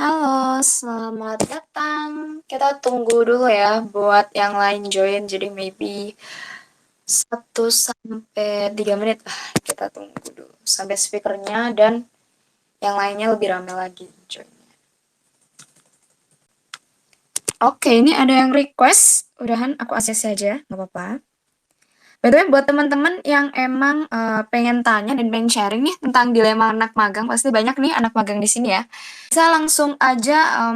Halo, selamat datang. Kita tunggu dulu ya buat yang lain join. Jadi maybe 1 sampai 3 menit lah kita tunggu dulu sampai speakernya dan yang lainnya lebih ramai lagi join. Oke, ini ada yang request. Udahan aku akses saja, nggak apa-apa. By the way, buat teman-teman yang emang pengen tanya dan pengen sharing nih tentang dilema anak magang, pasti banyak nih anak magang di sini ya. Bisa langsung aja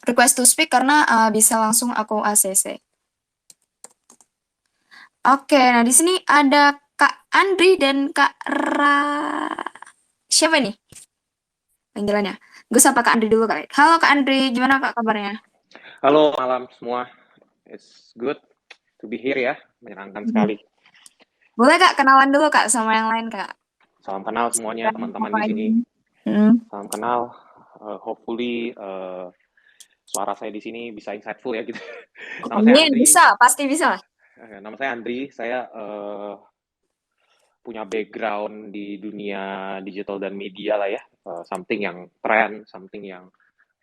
request to speak karena bisa langsung aku ACC. Oke, nah di sini ada Kak Andri dan Kak Siapa nih panggilannya? Gue sapa Kak Andri dulu kali. Halo Kak Andri, gimana Kak kabarnya? Halo malam semua, it's good to be here ya, menyenangkan Hmm. sekali. Boleh Kak kenalan dulu Kak sama yang lain Kak. Salam kenal semuanya Dan teman-teman apa di sini. ini? Hmm. Salam kenal, hopefully suara saya di sini bisa insightful ya gitu. Nama saya Amin, Andri, bisa, pasti bisa lah. saya punya background di dunia digital dan media lah ya, something yang trend, something yang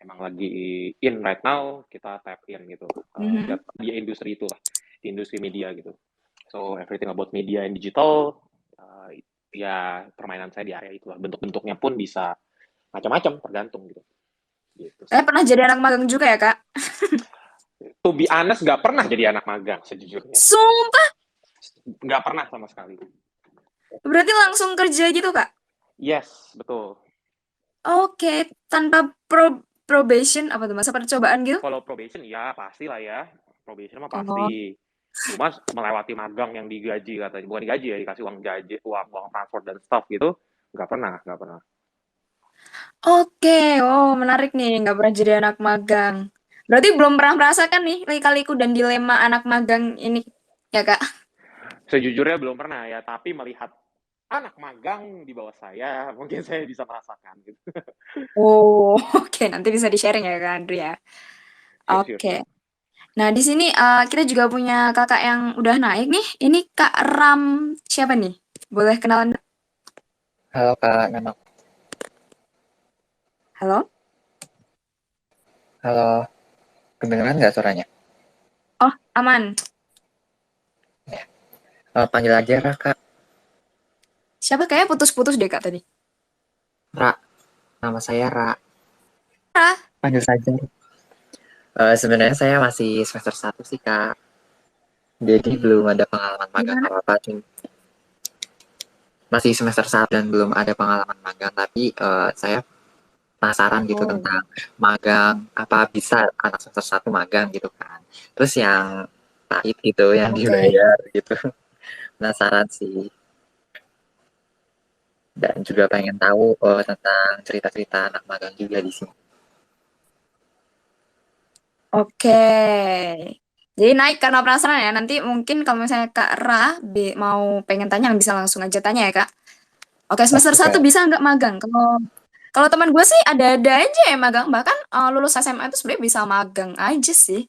emang lagi in right now, kita tap in gitu, Mhm. di industri itulah, di industri media gitu. So everything about media and digital, ya permainan saya di area itulah. Bentuk-bentuknya pun bisa macam-macam, tergantung gitu. Gitu sih. Pernah jadi anak magang juga ya Kak? To be honest, nggak pernah jadi anak magang sejujurnya. Sumpah, Nggak pernah sama sekali. berarti langsung kerja gitu Kak? Yes, betul. Oke, tanpa probation apa tuh masa percobaan gitu? Kalau probation, ya pasti lah ya. Probation mah Oh. pasti. Cuma melewati magang yang digaji katanya, bukan digaji ya, dikasih uang gaji, uang transport dan stuff gitu, nggak pernah, nggak pernah. Oke, oh menarik nih, nggak pernah jadi anak magang. Berarti belum pernah merasakan nih lika-liku dan dilema anak magang ini, ya Kak? Sejujurnya belum pernah ya, tapi melihat anak magang di bawah saya, mungkin saya bisa merasakan gitu. Oh, oke, nanti bisa di-sharing ya Kak Andri ya. Sure, sure, Oke. sure. Nah, di sini kita juga punya kakak yang udah naik nih. Ini Kak Ram siapa nih? Boleh kenalan? Halo Kak, Halo? halo, kedengeran nggak suaranya? Oh, aman. Ya. Panggil aja Ra, Kak. Siapa kayaknya putus-putus deh Kak tadi. Ra, nama saya Ra. Ah, Panggil saja. Sebenarnya saya masih semester 1 sih Kak. Jadi belum ada pengalaman magang gimana? apa-apa. Masih semester 1 dan belum ada pengalaman magang. Tapi saya penasaran gitu Oh. tentang magang. Apa bisa anak semester 1 magang gitu kan. Terus yang pahit gitu, yang Oke. dibayar gitu. Penasaran sih. Dan juga pengen tahu tentang cerita-cerita anak magang juga di sini. Oke. Jadi naik karena penasaran ya. Nanti mungkin kalau misalnya Kak Ra mau pengen tanya bisa langsung aja tanya ya Kak. Oke, semester Oke, satu Kak. bisa nggak magang? Kalau kalau teman gue sih ada-ada aja ya magang. Bahkan lulus SMA itu sebenarnya bisa magang aja sih.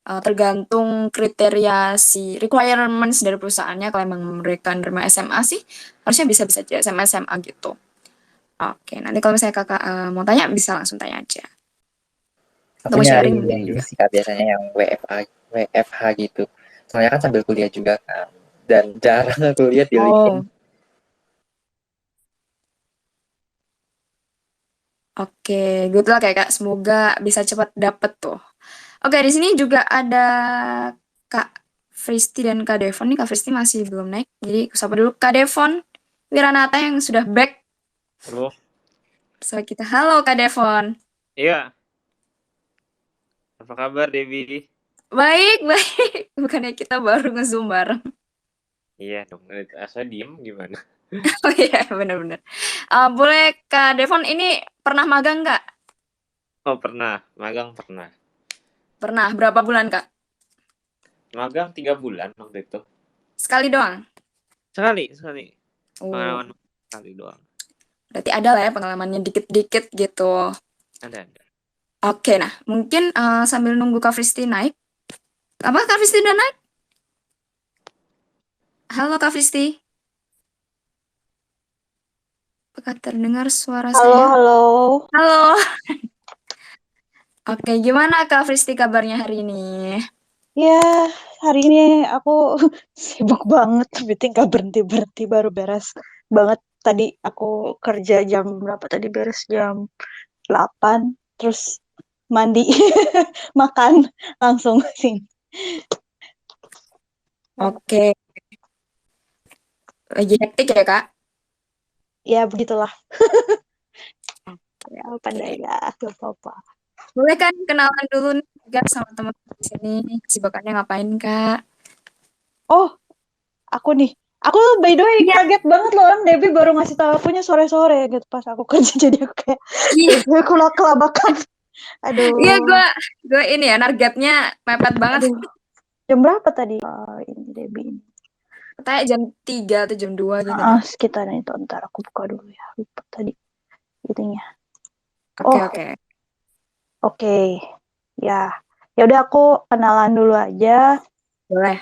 Tergantung kriteria si requirements dari perusahaannya. Kalau emang mereka nerima SMA sih, harusnya bisa-bisa aja SMA SMA gitu. Oke, nanti kalau misalnya kakak mau tanya bisa langsung tanya aja. Aku Atau mau nyari sharing yang mungkin ini juga. sih Kak, biasanya yang WFH gitu. Soalnya kan sambil kuliah juga kan. Dan jarang aku lihat di LinkedIn. Oh, oke, good luck ya Kak. Semoga bisa cepat dapet tuh. Oke, di sini juga ada Kak Fristi dan Kak Devon. Nih Kak Fristi masih belum naik. Jadi aku sapa dulu Kak Devon Wiranata yang sudah back Halo, bersama kita. Halo Kak Devon. iya, apa kabar Devi? Baik, baik. Bukannya kita baru nge-zoom bareng. Iya dong, asal diem gimana? Oh iya, bener-bener. Boleh Kak Devon ini pernah magang nggak? Oh pernah, magang pernah. Pernah. Berapa bulan Kak? Magang 3 bulan waktu itu. Sekali doang? Sekali, Oh, pengalaman sekali doang. berarti ada lah ya pengalamannya dikit-dikit gitu. Ada. Oke, nah mungkin sambil nunggu Kak Fristi naik. Apa Kak Fristi udah naik? Halo Kak Fristi. Apakah terdengar suara Halo, saya? halo. Halo. Oke, gimana Kak Fristi kabarnya hari ini? Ya, hari ini aku sibuk banget, meeting gak berhenti-berhenti, baru beres banget. Tadi aku kerja jam berapa tadi, beres jam 8, terus mandi, makan, langsung sini. Oke, lagi hektik ya Kak? Ya, begitulah. Ya, Oke. pandai ya, gak apa-apa. Boleh kan kenalan dulu nih Kak sama teman-teman di sini. Kesibukannya ngapain Kak? Oh, aku nih. Aku by the way Iya, kaget banget loh, orang Debbie baru ngasih tahu akunya sore-sore gitu pas aku kerja, jadi aku kayak iya, aku kelabakan. iya Aduh, gue ini ya targetnya mepet banget. aduh. Jam berapa tadi? Ini Debbie ini. Katanya jam 3 atau jam 2 gitu deh. Sekitar itu, ntar aku buka dulu ya, lupa tadi itunya. Oke, Oh, oke. oke. Ya. Ya udah aku kenalan dulu aja. Boleh.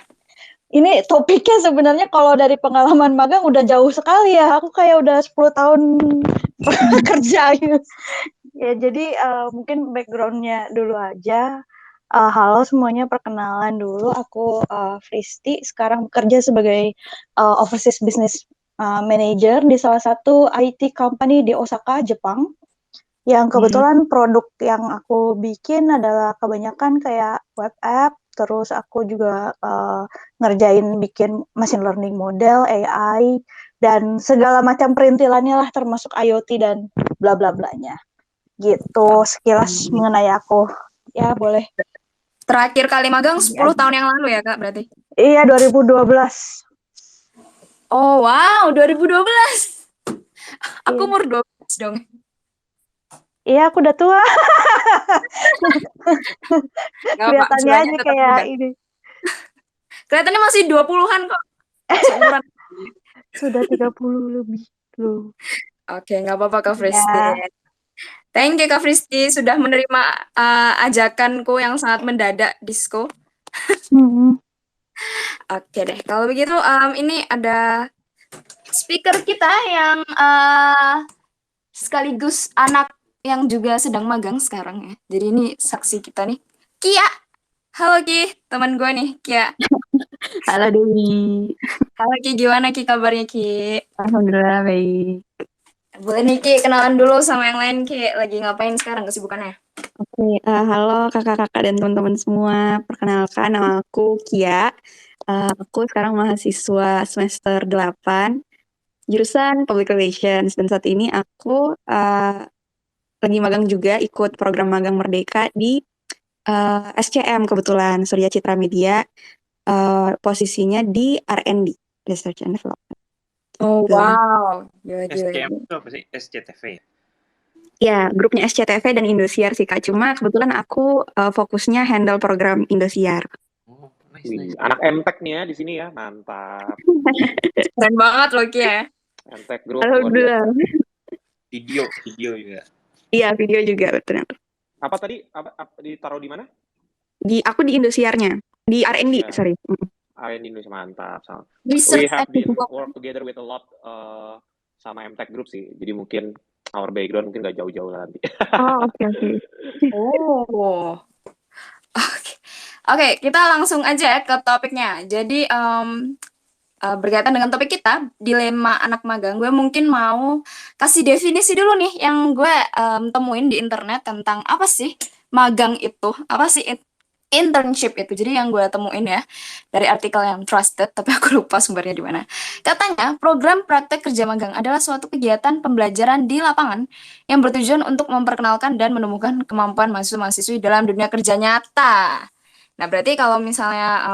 Ini topiknya sebenarnya kalau dari pengalaman magang udah jauh sekali ya. Aku kayak udah 10 tahun kerja gitu. Ya, jadi mungkin background-nya dulu aja. Halo semuanya, perkenalan dulu. Aku Fristi, sekarang bekerja sebagai Overseas Business Manager di salah satu IT company di Osaka, Jepang. Yang kebetulan produk yang aku bikin adalah kebanyakan kayak web app, terus aku juga ngerjain bikin machine learning model, AI, dan segala macam perintilannya lah, termasuk IoT dan bla bla blanya. Gitu sekilas mengenai aku. Ya, boleh. Terakhir kali magang 10 tahun yang lalu ya Kak berarti? Iya, 2012. Oh wow, 2012. Aku Iya. umur 12 dong. Iya, aku udah tua. Gak apa, Kelihatannya jiwanya aja tetap kayak muda. ini. Kelihatannya masih 20-an kok. Seumuran. Sudah 30 lebih loh. Oke, nggak apa-apa Kak Fristi. Ya. Thank you Kak Fristi sudah menerima ajakanku yang sangat mendadak disco. Oke deh, kalau begitu ini ada speaker kita yang sekaligus anak yang juga sedang magang sekarang ya. Jadi ini saksi kita nih. Kia. Halo Ki, teman gue nih, Kia. Halo Dewi, Halo Ki, gimana Ki kabarnya Ki? alhamdulillah baik. Boleh nih Ki, kenalan dulu sama yang lain Ki. Lagi ngapain sekarang kesibukannya? Oke, halo kakak-kakak dan teman-teman semua. Perkenalkan, nama aku Kia. Aku sekarang mahasiswa semester 8, jurusan Public Relations. Dan saat ini aku lagi magang juga, ikut program magang Merdeka di SCM kebetulan, Surya Citra Media. Posisinya di R&D, Research and Development. Oh Gitu. wow, gila. SCM itu apa sih? SCTV ya? Ya, grupnya SCTV dan Indosiar sih Kak. Cuma kebetulan aku fokusnya handle program Indosiar. Oh, Wih, nice. anak MTech nih ya di sini ya, mantap. Keren banget loh Ki ya. MTech Group luar biasa. Alhamdulillah. Video juga. Iya, video juga betul. Apa tadi? Apa ditaruh di mana? Aku di Indosiarnya, di R&D, Ya. sorry. R&D Indonesia, mantap. Research We have and been development. work together with a lot sama MTech Group sih. Jadi mungkin our background mungkin gak jauh-jauh lah nanti. Oh, oke. Oh. Oke, kita langsung aja ya ke topiknya. Jadi berkaitan dengan topik kita, dilema anak magang, gue mungkin mau kasih definisi dulu nih yang gue temuin di internet tentang apa sih magang itu, apa sih internship itu. Jadi yang gue temuin ya dari artikel yang trusted, tapi aku lupa sumbernya di mana. Katanya, program praktek kerja magang adalah suatu kegiatan pembelajaran di lapangan yang bertujuan untuk memperkenalkan dan menumbuhkan kemampuan mahasiswa-mahasiswi dalam dunia kerja nyata. Nah, berarti kalau misalnya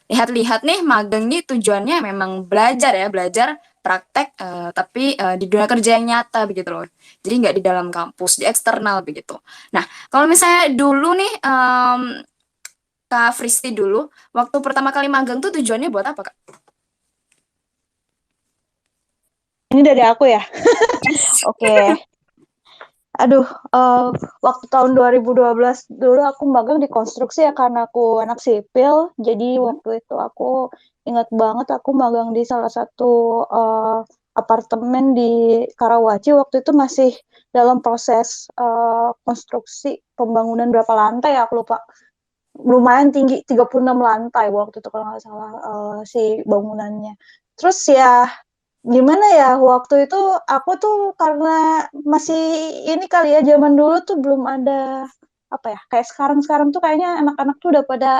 lihat-lihat nih, magang ini tujuannya memang belajar ya, belajar praktek, tapi di dunia kerja yang nyata begitu loh. Jadi nggak di dalam kampus, di eksternal begitu. Nah, kalau misalnya dulu nih, Kak Fristi dulu, waktu pertama kali magang tuh tujuannya buat apa, Kak? Ini dari aku ya. Oke. Aduh, waktu tahun 2012 dulu aku magang di konstruksi ya, karena aku anak sipil. Jadi waktu itu aku ingat banget aku magang di salah satu apartemen di Karawaci waktu itu masih dalam proses konstruksi pembangunan berapa lantai ya aku lupa. Lumayan tinggi 36 lantai waktu itu kalau nggak salah si bangunannya. Terus ya gimana ya waktu itu aku tuh karena masih ini kali ya zaman dulu tuh belum ada apa ya kayak sekarang tuh kayaknya anak-anak tuh udah pada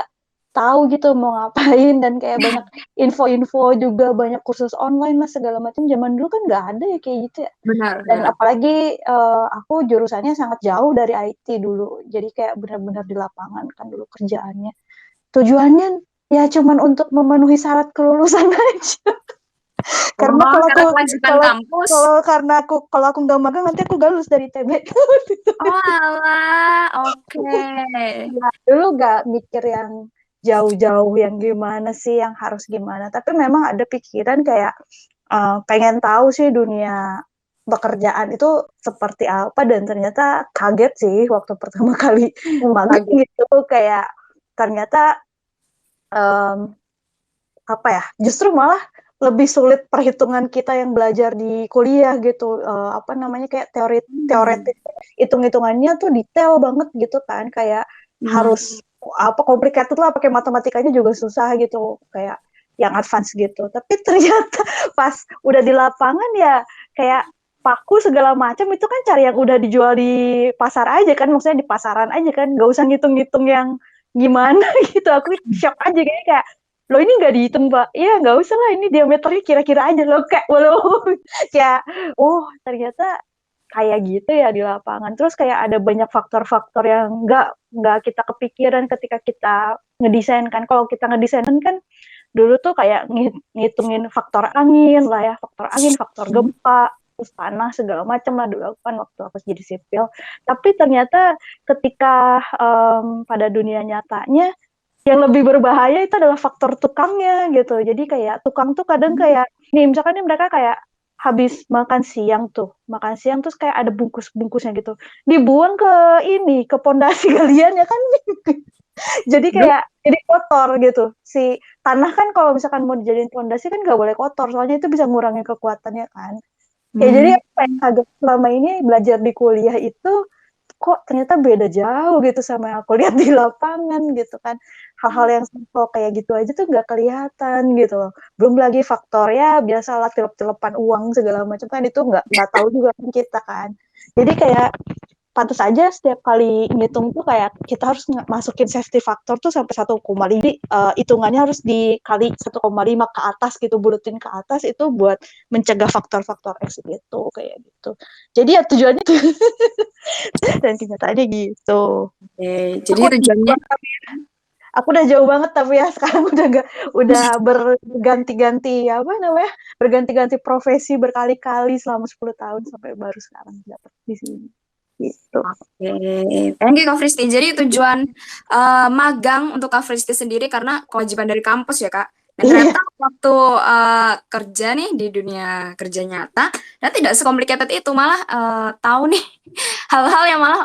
tahu gitu mau ngapain dan kayak banyak info-info juga banyak kursus online lah segala macam zaman dulu kan nggak ada ya kayak gitu ya Benar, dan benar. apalagi aku jurusannya sangat jauh dari IT dulu jadi kayak benar-benar di lapangan kan dulu kerjaannya tujuannya ya cuman untuk memenuhi syarat kelulusan aja karena Oh, kalau aku karena kewajiban kalau kampus. kalau aku nggak magang nanti aku galus dari TB. Oh, alah. Oke. Ya, dulu nggak mikir yang jauh-jauh yang gimana sih yang harus gimana tapi memang ada pikiran kayak pengen tahu sih dunia pekerjaan itu seperti apa dan ternyata kaget sih waktu pertama kali magang Kaget. gitu kayak ternyata em, apa ya justru malah lebih sulit perhitungan kita yang belajar di kuliah gitu apa namanya kayak teoretis hitung-hitungannya tuh detail banget gitu kan kayak harus apa complicated lah pakai matematikanya juga susah gitu kayak yang advance gitu tapi ternyata pas udah di lapangan ya kayak paku segala macam itu kan cari yang udah dijual di pasar aja kan maksudnya di pasaran aja kan nggak usah ngitung-ngitung yang gimana gitu aku shock aja kayak loh ini nggak dihitung pak iya nggak usah lah ini diameternya kira-kira aja loh kayak walau kayak oh ternyata kayak gitu ya di lapangan terus kayak ada banyak faktor-faktor yang nggak kita kepikiran ketika kita ngedesain kan kalau kita ngedesain kan dulu tuh kayak ngitungin faktor angin lah ya faktor angin faktor gempa terus tanah segala macam lah dulu kan waktu aku jadi sipil tapi ternyata ketika pada dunia nyatanya yang lebih berbahaya itu adalah faktor tukangnya gitu. Jadi kayak tukang tuh kadang kayak nih misalkan nih mereka kayak habis makan siang terus kayak ada bungkus-bungkusnya gitu. Dibuang ke ini, ke pondasi galian ya kan. Jadi kayak jadi kotor gitu. Si tanah kan kalau misalkan mau dijadiin pondasi kan nggak boleh kotor, soalnya itu bisa ngurangin kekuatannya kan. Ya jadi apa yang agak selama ini belajar di kuliah itu kok ternyata beda jauh gitu sama yang aku lihat di lapangan gitu kan hal-hal yang simple kayak gitu aja tuh nggak kelihatan gitu loh belum lagi faktor ya biasalah tilep-tilepan uang segala macam kan itu nggak tahu juga kan kita kan jadi kayak pantas aja setiap kali ngitung tuh kayak kita harus masukin safety factor tuh sampai 1,5 jadi hitungannya harus dikali 1,5 ke atas gitu buletin ke atas itu buat mencegah faktor-faktor X gitu kayak gitu jadi ya tujuannya tuh dan kenyataannya gitu. Oke, jadi Aku tujuannya udah jauh banget tapi ya sekarang udah berganti-ganti apa namanya berganti-ganti profesi berkali-kali selama 10 tahun sampai baru sekarang dapat di sini gitu. Oke, thank you Kak Fristi. Jadi tujuan magang untuk Kak Fristi sendiri karena kewajiban dari kampus ya Kak. Dan Iya. ternyata waktu kerja nih di dunia kerja nyata, dan tidak sekomplikated itu malah tahu nih hal-hal yang malah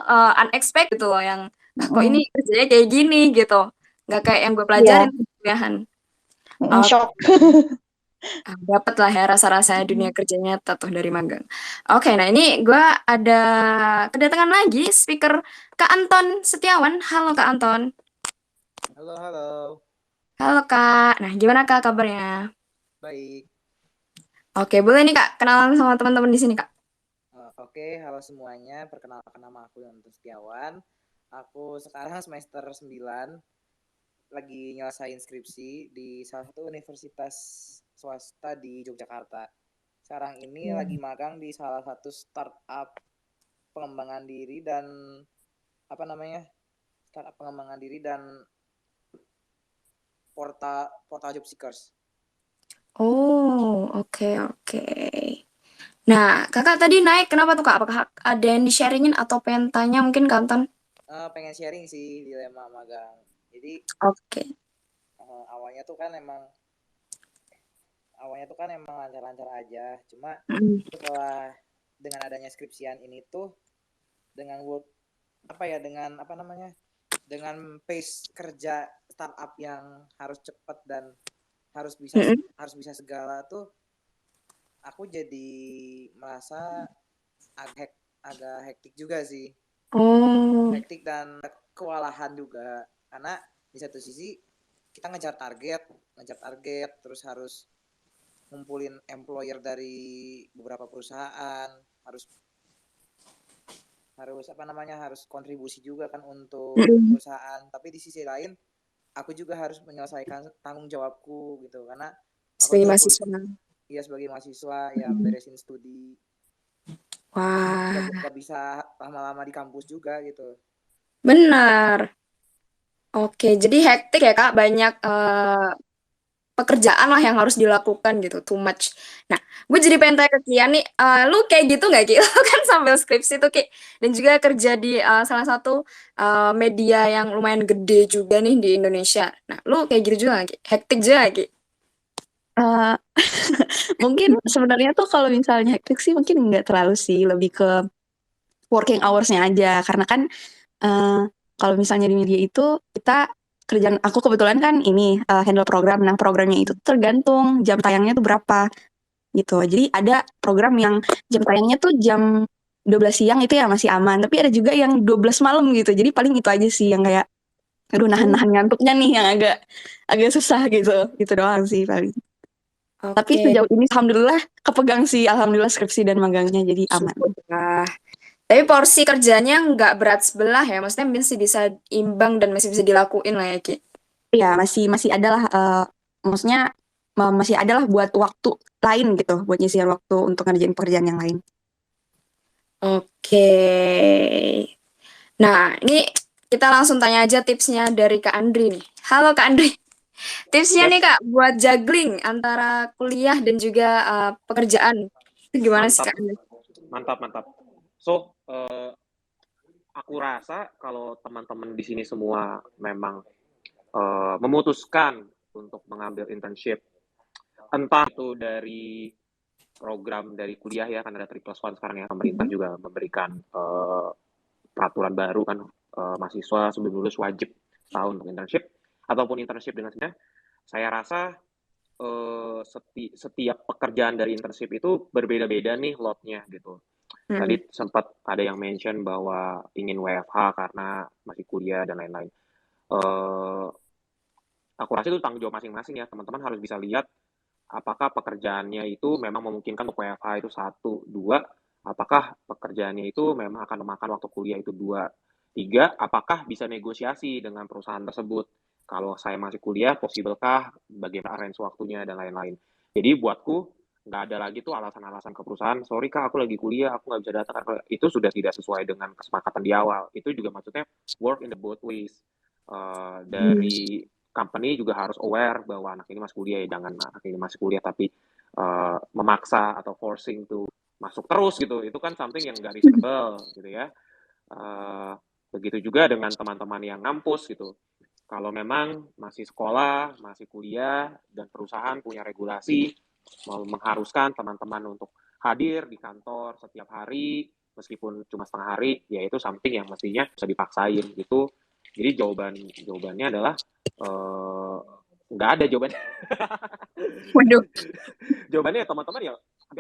unexpected gitu loh, yang kok ini kerjanya kayak gini gitu, nggak kayak yang gue pelajarin Iya. di kuliahan. Shock. Dapat lah ya rasa-rasa dunia kerja nyata tuh dari magang. Oke, nah ini gue ada kedatangan lagi speaker Kak Anton Setiawan. Halo Kak Anton. Halo, halo. Halo Kak. Nah gimana Kak kabarnya? Baik. Oke, boleh nih Kak kenalan sama teman-teman di sini Kak. Oke, halo semuanya. Perkenalkan nama aku Anton Setiawan. Aku sekarang semester 9 lagi nyelesain skripsi di salah satu universitas swasta di Yogyakarta. Sekarang ini lagi magang di salah satu startup pengembangan diri dan apa namanya? Startup pengembangan diri dan portal job seekers. Oh, oke oke. Nah, Kakak tadi naik kenapa tuh Kak? Apakah ada yang di-sharingin atau pengen tanya mungkin Kak Anton? Pengen sharing sih dilema magang. Jadi Oke. awalnya tuh kan emang lancar-lancar aja. Cuma setelah dengan adanya skripsian ini tuh dengan dengan pace kerja startup yang harus cepat dan harus bisa segala tuh aku jadi merasa agak hektik juga sih. Oh, Hektik dan kewalahan juga. Karena di satu sisi kita ngejar target, terus harus ngumpulin employer dari beberapa perusahaan, harus harus kontribusi juga kan untuk perusahaan. Tapi di sisi lain aku juga harus menyelesaikan tanggung jawabku gitu, karena aku sebagai juga mahasiswa. sebagai mahasiswa ya beresin studi, Wah, gak bisa lama-lama di kampus juga gitu. benar. Oke, jadi hektik ya Kak, banyak pekerjaan lah yang harus dilakukan gitu, too much. Nah, gue jadi pengen tanya ke Kian nih, lu kayak gitu nggak Ki? Lu kan sambil skripsi tuh Ki, dan juga kerja di salah satu media yang lumayan gede juga nih di Indonesia. Nah, lu kayak gitu juga nggak Ki? Hektik juga nggak, Ki? Eh, mungkin sebenarnya tuh kalau misalnya hektik sih mungkin nggak terlalu sih, lebih ke working hours-nya aja. Karena kan eh, kalau misalnya di media itu kita kerjaan aku kebetulan kan ini handle program. Nah, programnya itu tergantung jam tayangnya tuh berapa gitu. Jadi ada program yang jam tayangnya tuh jam 12 siang itu ya masih aman, tapi ada juga yang 12 malam gitu. Jadi paling itu aja sih yang kayak aduh nahan-nahan ngantuknya nih yang agak agak susah gitu. Gitu doang sih paling. Tapi Oke, sejauh ini alhamdulillah kepegang sih, alhamdulillah skripsi dan magangnya jadi aman. syukurlah. Tapi porsi kerjanya nggak berat sebelah ya, maksudnya masih bisa imbang dan masih bisa dilakuin lah ya Ki. Iya, masih ada lah maksudnya masih ada lah buat waktu lain gitu, buat nyisihin waktu untuk ngerjain pekerjaan yang lain. Oke. Nah, ini kita langsung tanya aja tipsnya dari Kak Andri nih. Halo Kak Andri. Tipsnya nih Yes, Kak, buat juggling antara kuliah dan juga pekerjaan. Itu gimana sih mantap, Kak Andri? mantap, mantap. So, aku rasa kalau teman-teman di sini semua memang memutuskan untuk mengambil internship, entah itu dari program dari kuliah ya, kan ada 3+1 sekarang ya, pemerintah juga memberikan peraturan baru kan, mahasiswa sebelum lulus wajib setahun untuk internship, ataupun internship dengan sebenarnya, saya rasa setiap pekerjaan dari internship itu berbeda-beda nih lotnya gitu. Tadi sempat ada yang mention bahwa ingin WFH karena masih kuliah dan lain-lain. Aku rasa itu tanggung jawab masing-masing ya. Teman-teman harus bisa lihat apakah pekerjaannya itu memang memungkinkan untuk WFH itu 1, 2, apakah pekerjaannya itu memang akan memakan waktu kuliah itu 2, 3, apakah bisa negosiasi dengan perusahaan tersebut. Kalau saya masih kuliah, possible-kah bagaimana arrange waktunya dan lain-lain. Jadi buatku nggak ada lagi tuh alasan-alasan ke perusahaan, sorry kak aku lagi kuliah, aku nggak bisa datang, karena itu sudah tidak sesuai dengan kesepakatan di awal. Itu juga maksudnya work in the both ways. Dari company juga harus aware bahwa anak ini masih kuliah ya, jangan anak ini masih kuliah tapi memaksa atau forcing to masuk terus gitu, itu kan something yang nggak reasonable gitu ya. Begitu juga dengan teman-teman yang ngampus gitu, kalau memang masih sekolah, masih kuliah, dan perusahaan punya regulasi mau mengharuskan teman-teman untuk hadir di kantor setiap hari meskipun cuma setengah hari, ya itu something yang mestinya bisa dipaksain gitu. Jadi jawabannya adalah nggak ada jawabannya. Waduh. Jawabannya ya teman-teman ya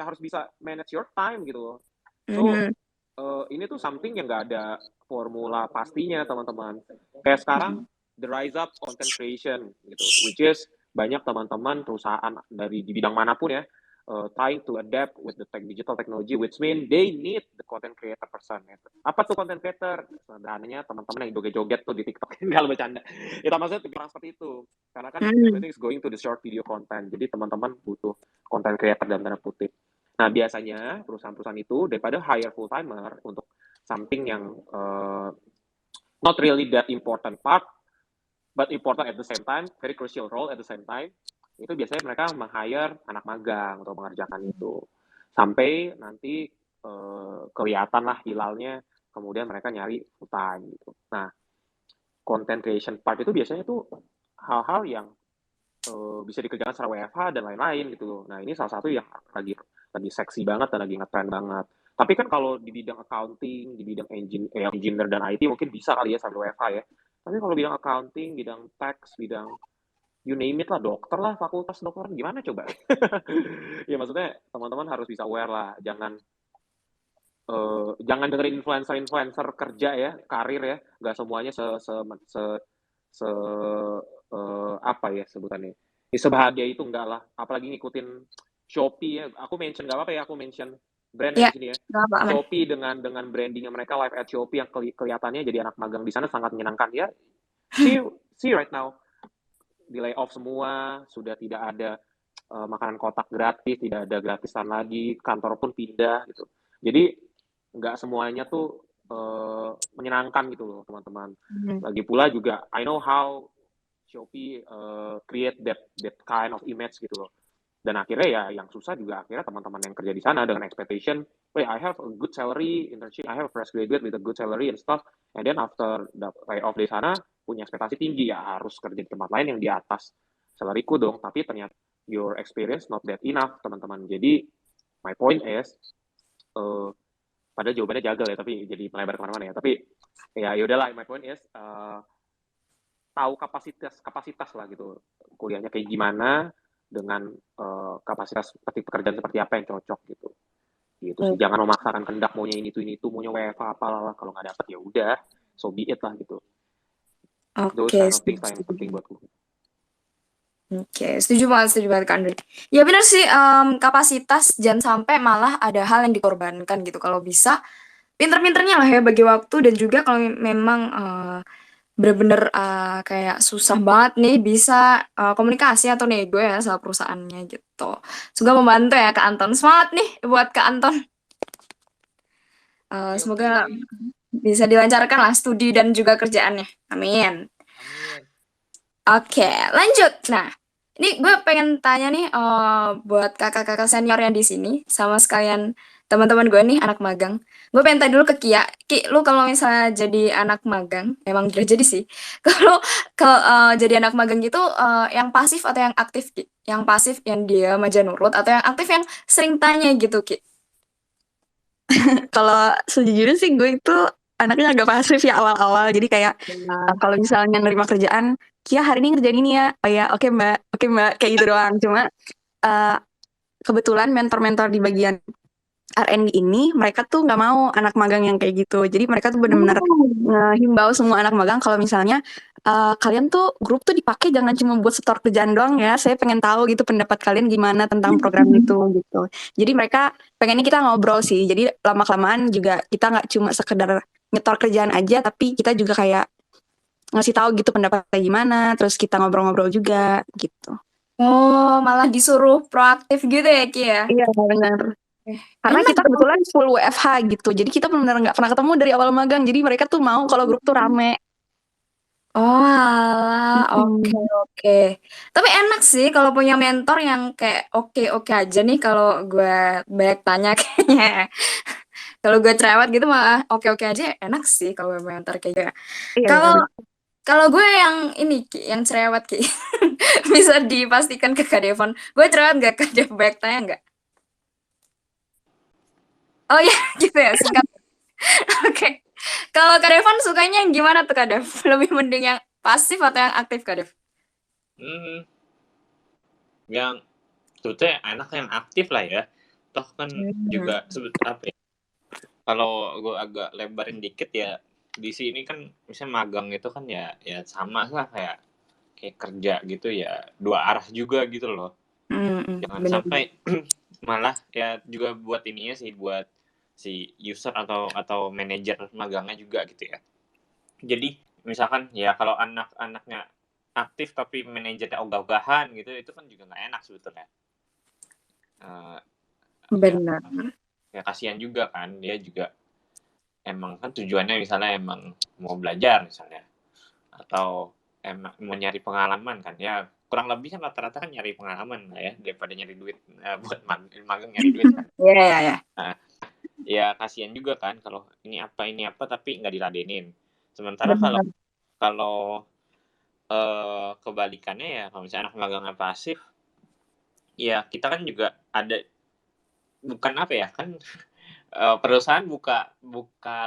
harus bisa manage your time gitu. So ini tuh something yang nggak ada formula pastinya teman-teman. Kayak sekarang the rise up content creation gitu, which is banyak teman-teman perusahaan dari di bidang manapun ya trying to adapt with the digital technology, which mean they need the content creator person. Apa tuh content creator? Sebenarnya teman-teman yang joget-joget tuh di TikTok, kalau bercanda. Itu maksudnya orang seperti itu. Karena kan everything is going to the short video content. Jadi teman-teman butuh content creator dalam tanda kutip. Nah, biasanya perusahaan-perusahaan itu daripada hire full timer untuk something yang not really that important part, but important at the same time, very crucial role at the same time, itu biasanya mereka meng-hire anak magang untuk mengerjakan itu. Sampai nanti kelihatan lah hilalnya, kemudian mereka nyari full time gitu. Nah, content creation part itu biasanya tuh hal-hal yang bisa dikerjakan secara WFH dan lain-lain gitu. Nah, ini salah satu yang lagi seksi banget dan lagi ngetrend banget. Tapi kan kalau di bidang accounting, di bidang engineer dan IT mungkin bisa kali ya sambil WFH ya. Tapi kalau bidang accounting, bidang tax, bidang you name it lah, dokter lah, fakultas dokter, gimana coba? Ya maksudnya teman-teman harus bisa aware lah, jangan dengerin influencer kerja ya, karir ya, nggak semuanya se apa ya sebutannya, sebahagia itu enggak lah, apalagi ngikutin Shopee ya, aku mention nggak apa-apa ya, aku mention brand ya Ya, di sini ya. nggak apa aman. Shopee dengan brandingnya mereka, live at Shopee yang kelihatannya jadi anak magang di sana sangat menyenangkan ya. See right now, di layoff semua, sudah tidak ada makanan kotak gratis, tidak ada gratisan lagi, kantor pun pindah gitu. Jadi nggak semuanya tuh menyenangkan gitu loh teman-teman. Lagi pula juga I know how Shopee create that kind of image gitu loh. Dan akhirnya ya yang susah juga akhirnya teman-teman yang kerja di sana dengan expectation, wait, I have a good salary, internship, I have a fresh graduate with a good salary and stuff, and then after the layoff di sana punya ekspektasi tinggi, ya harus kerja di tempat lain yang di atas salariku dong, tapi ternyata your experience not that enough teman-teman. Jadi my point is, padahal jawabannya jagal ya, tapi jadi melebar kemana-mana ya, tapi ya yaudahlah, my point is tahu kapasitas lah gitu, kuliahnya kayak gimana, dengan kapasitas seperti pekerjaan seperti apa yang cocok gitu sih. Jangan memaksakan kehendak, maunya ini itu maunya WFH apalah, kalau nggak dapet ya udah, so be it lah gitu. Those kind of things yang penting buatku. Oke, setuju banget Kak Andre. Ya benar sih, kapasitas jangan sampai malah ada hal yang dikorbankan gitu. Kalau bisa pinter-pinternya lah ya bagi waktu, dan juga kalau memang bener-bener kayak susah banget nih bisa komunikasi atau nego ya sama perusahaannya gitu. Semoga membantu ya Kak Anton. Semangat nih buat Kak Anton. Semoga bisa dilancarkan lah studi dan juga kerjaannya. Amin. Oke, lanjut. Nah, ini gue pengen tanya nih buat kakak-kakak senior yang di sini sama sekalian teman-teman gue nih anak magang. Gue pengen tanya dulu ke Kia. Ki, lu kalau misalnya jadi anak magang, emang udah jadi sih. Kalau jadi anak magang gitu, yang pasif atau yang aktif, Ki? Yang pasif yang dia aja nurut, atau yang aktif yang sering tanya gitu, Ki? Kalau sejujurnya sih gue itu anaknya agak pasif ya awal-awal. Jadi kayak kalau misalnya nerima kerjaan, Kia hari ini ngerjain ini ya. Oh ya, oke mbak, kayak gitu doang. Cuma kebetulan mentor-mentor di bagian R&D ini mereka tuh nggak mau anak magang yang kayak gitu. Jadi mereka tuh benar-benar ngehimbau semua anak magang kalau misalnya kalian tuh grup tuh dipakai jangan cuma buat setor kerjaan doang ya. Saya pengen tahu gitu pendapat kalian gimana tentang program itu gitu. Jadi mereka pengennya kita ngobrol sih. Jadi lama-kelamaan juga kita nggak cuma sekedar nyetor kerjaan aja, tapi kita juga kayak ngasih tahu gitu pendapatnya gimana. Terus kita ngobrol-ngobrol juga gitu. Oh, malah disuruh proaktif gitu ya, Ki ya? Iya benar. Karena kita kebetulan full WFH gitu, jadi kita benar-benar nggak pernah ketemu dari awal magang. Jadi mereka tuh mau kalau grup tuh rame. Oh, alah, oke. Tapi enak sih kalau punya mentor yang kayak oke aja nih kalau gue banyak tanya kayaknya. Kalau gue cerewet gitu malah oke aja, enak sih kalau mentor kayak gitu. Kalau gue yang ini Ki, yang cerewet Ki. Bisa dipastikan ke Kak Devon. Gue cerewet nggak, Kak Devon? Banyak tanya nggak? Oh ya, gitu ya, singkat. Oke. Kalau Kak Devon sukanya yang gimana tuh Kak Dev? Lebih mending yang pasif atau yang aktif Kak Dev? Yang sebetulnya anak yang aktif lah ya. Toh kan juga apa ya? Kalau gue agak lebarin dikit ya, di sini kan misalnya magang itu kan ya sama lah kayak kerja gitu ya, dua arah juga gitu loh. Jangan sampai malah ya juga buat ininya sih, buat si user atau manajer magangnya juga gitu ya. Jadi misalkan ya kalau anak-anaknya aktif tapi manajernya ogah-ogahan gitu, itu kan juga nggak enak sebetulnya. Benar. Ya kasihan juga kan, dia juga emang kan tujuannya misalnya emang mau belajar misalnya, atau emang mau nyari pengalaman kan ya, kurang lebih kan rata-rata kan nyari pengalaman lah ya daripada nyari duit buat magang nyari duit kan. Iya. Nah, ya kasihan juga kan kalau ini apa tapi nggak diladenin. Sementara kalau kebalikannya ya, kalau misalnya anak magangnya pasif, ya kita kan juga ada, bukan apa ya kan, perusahaan buka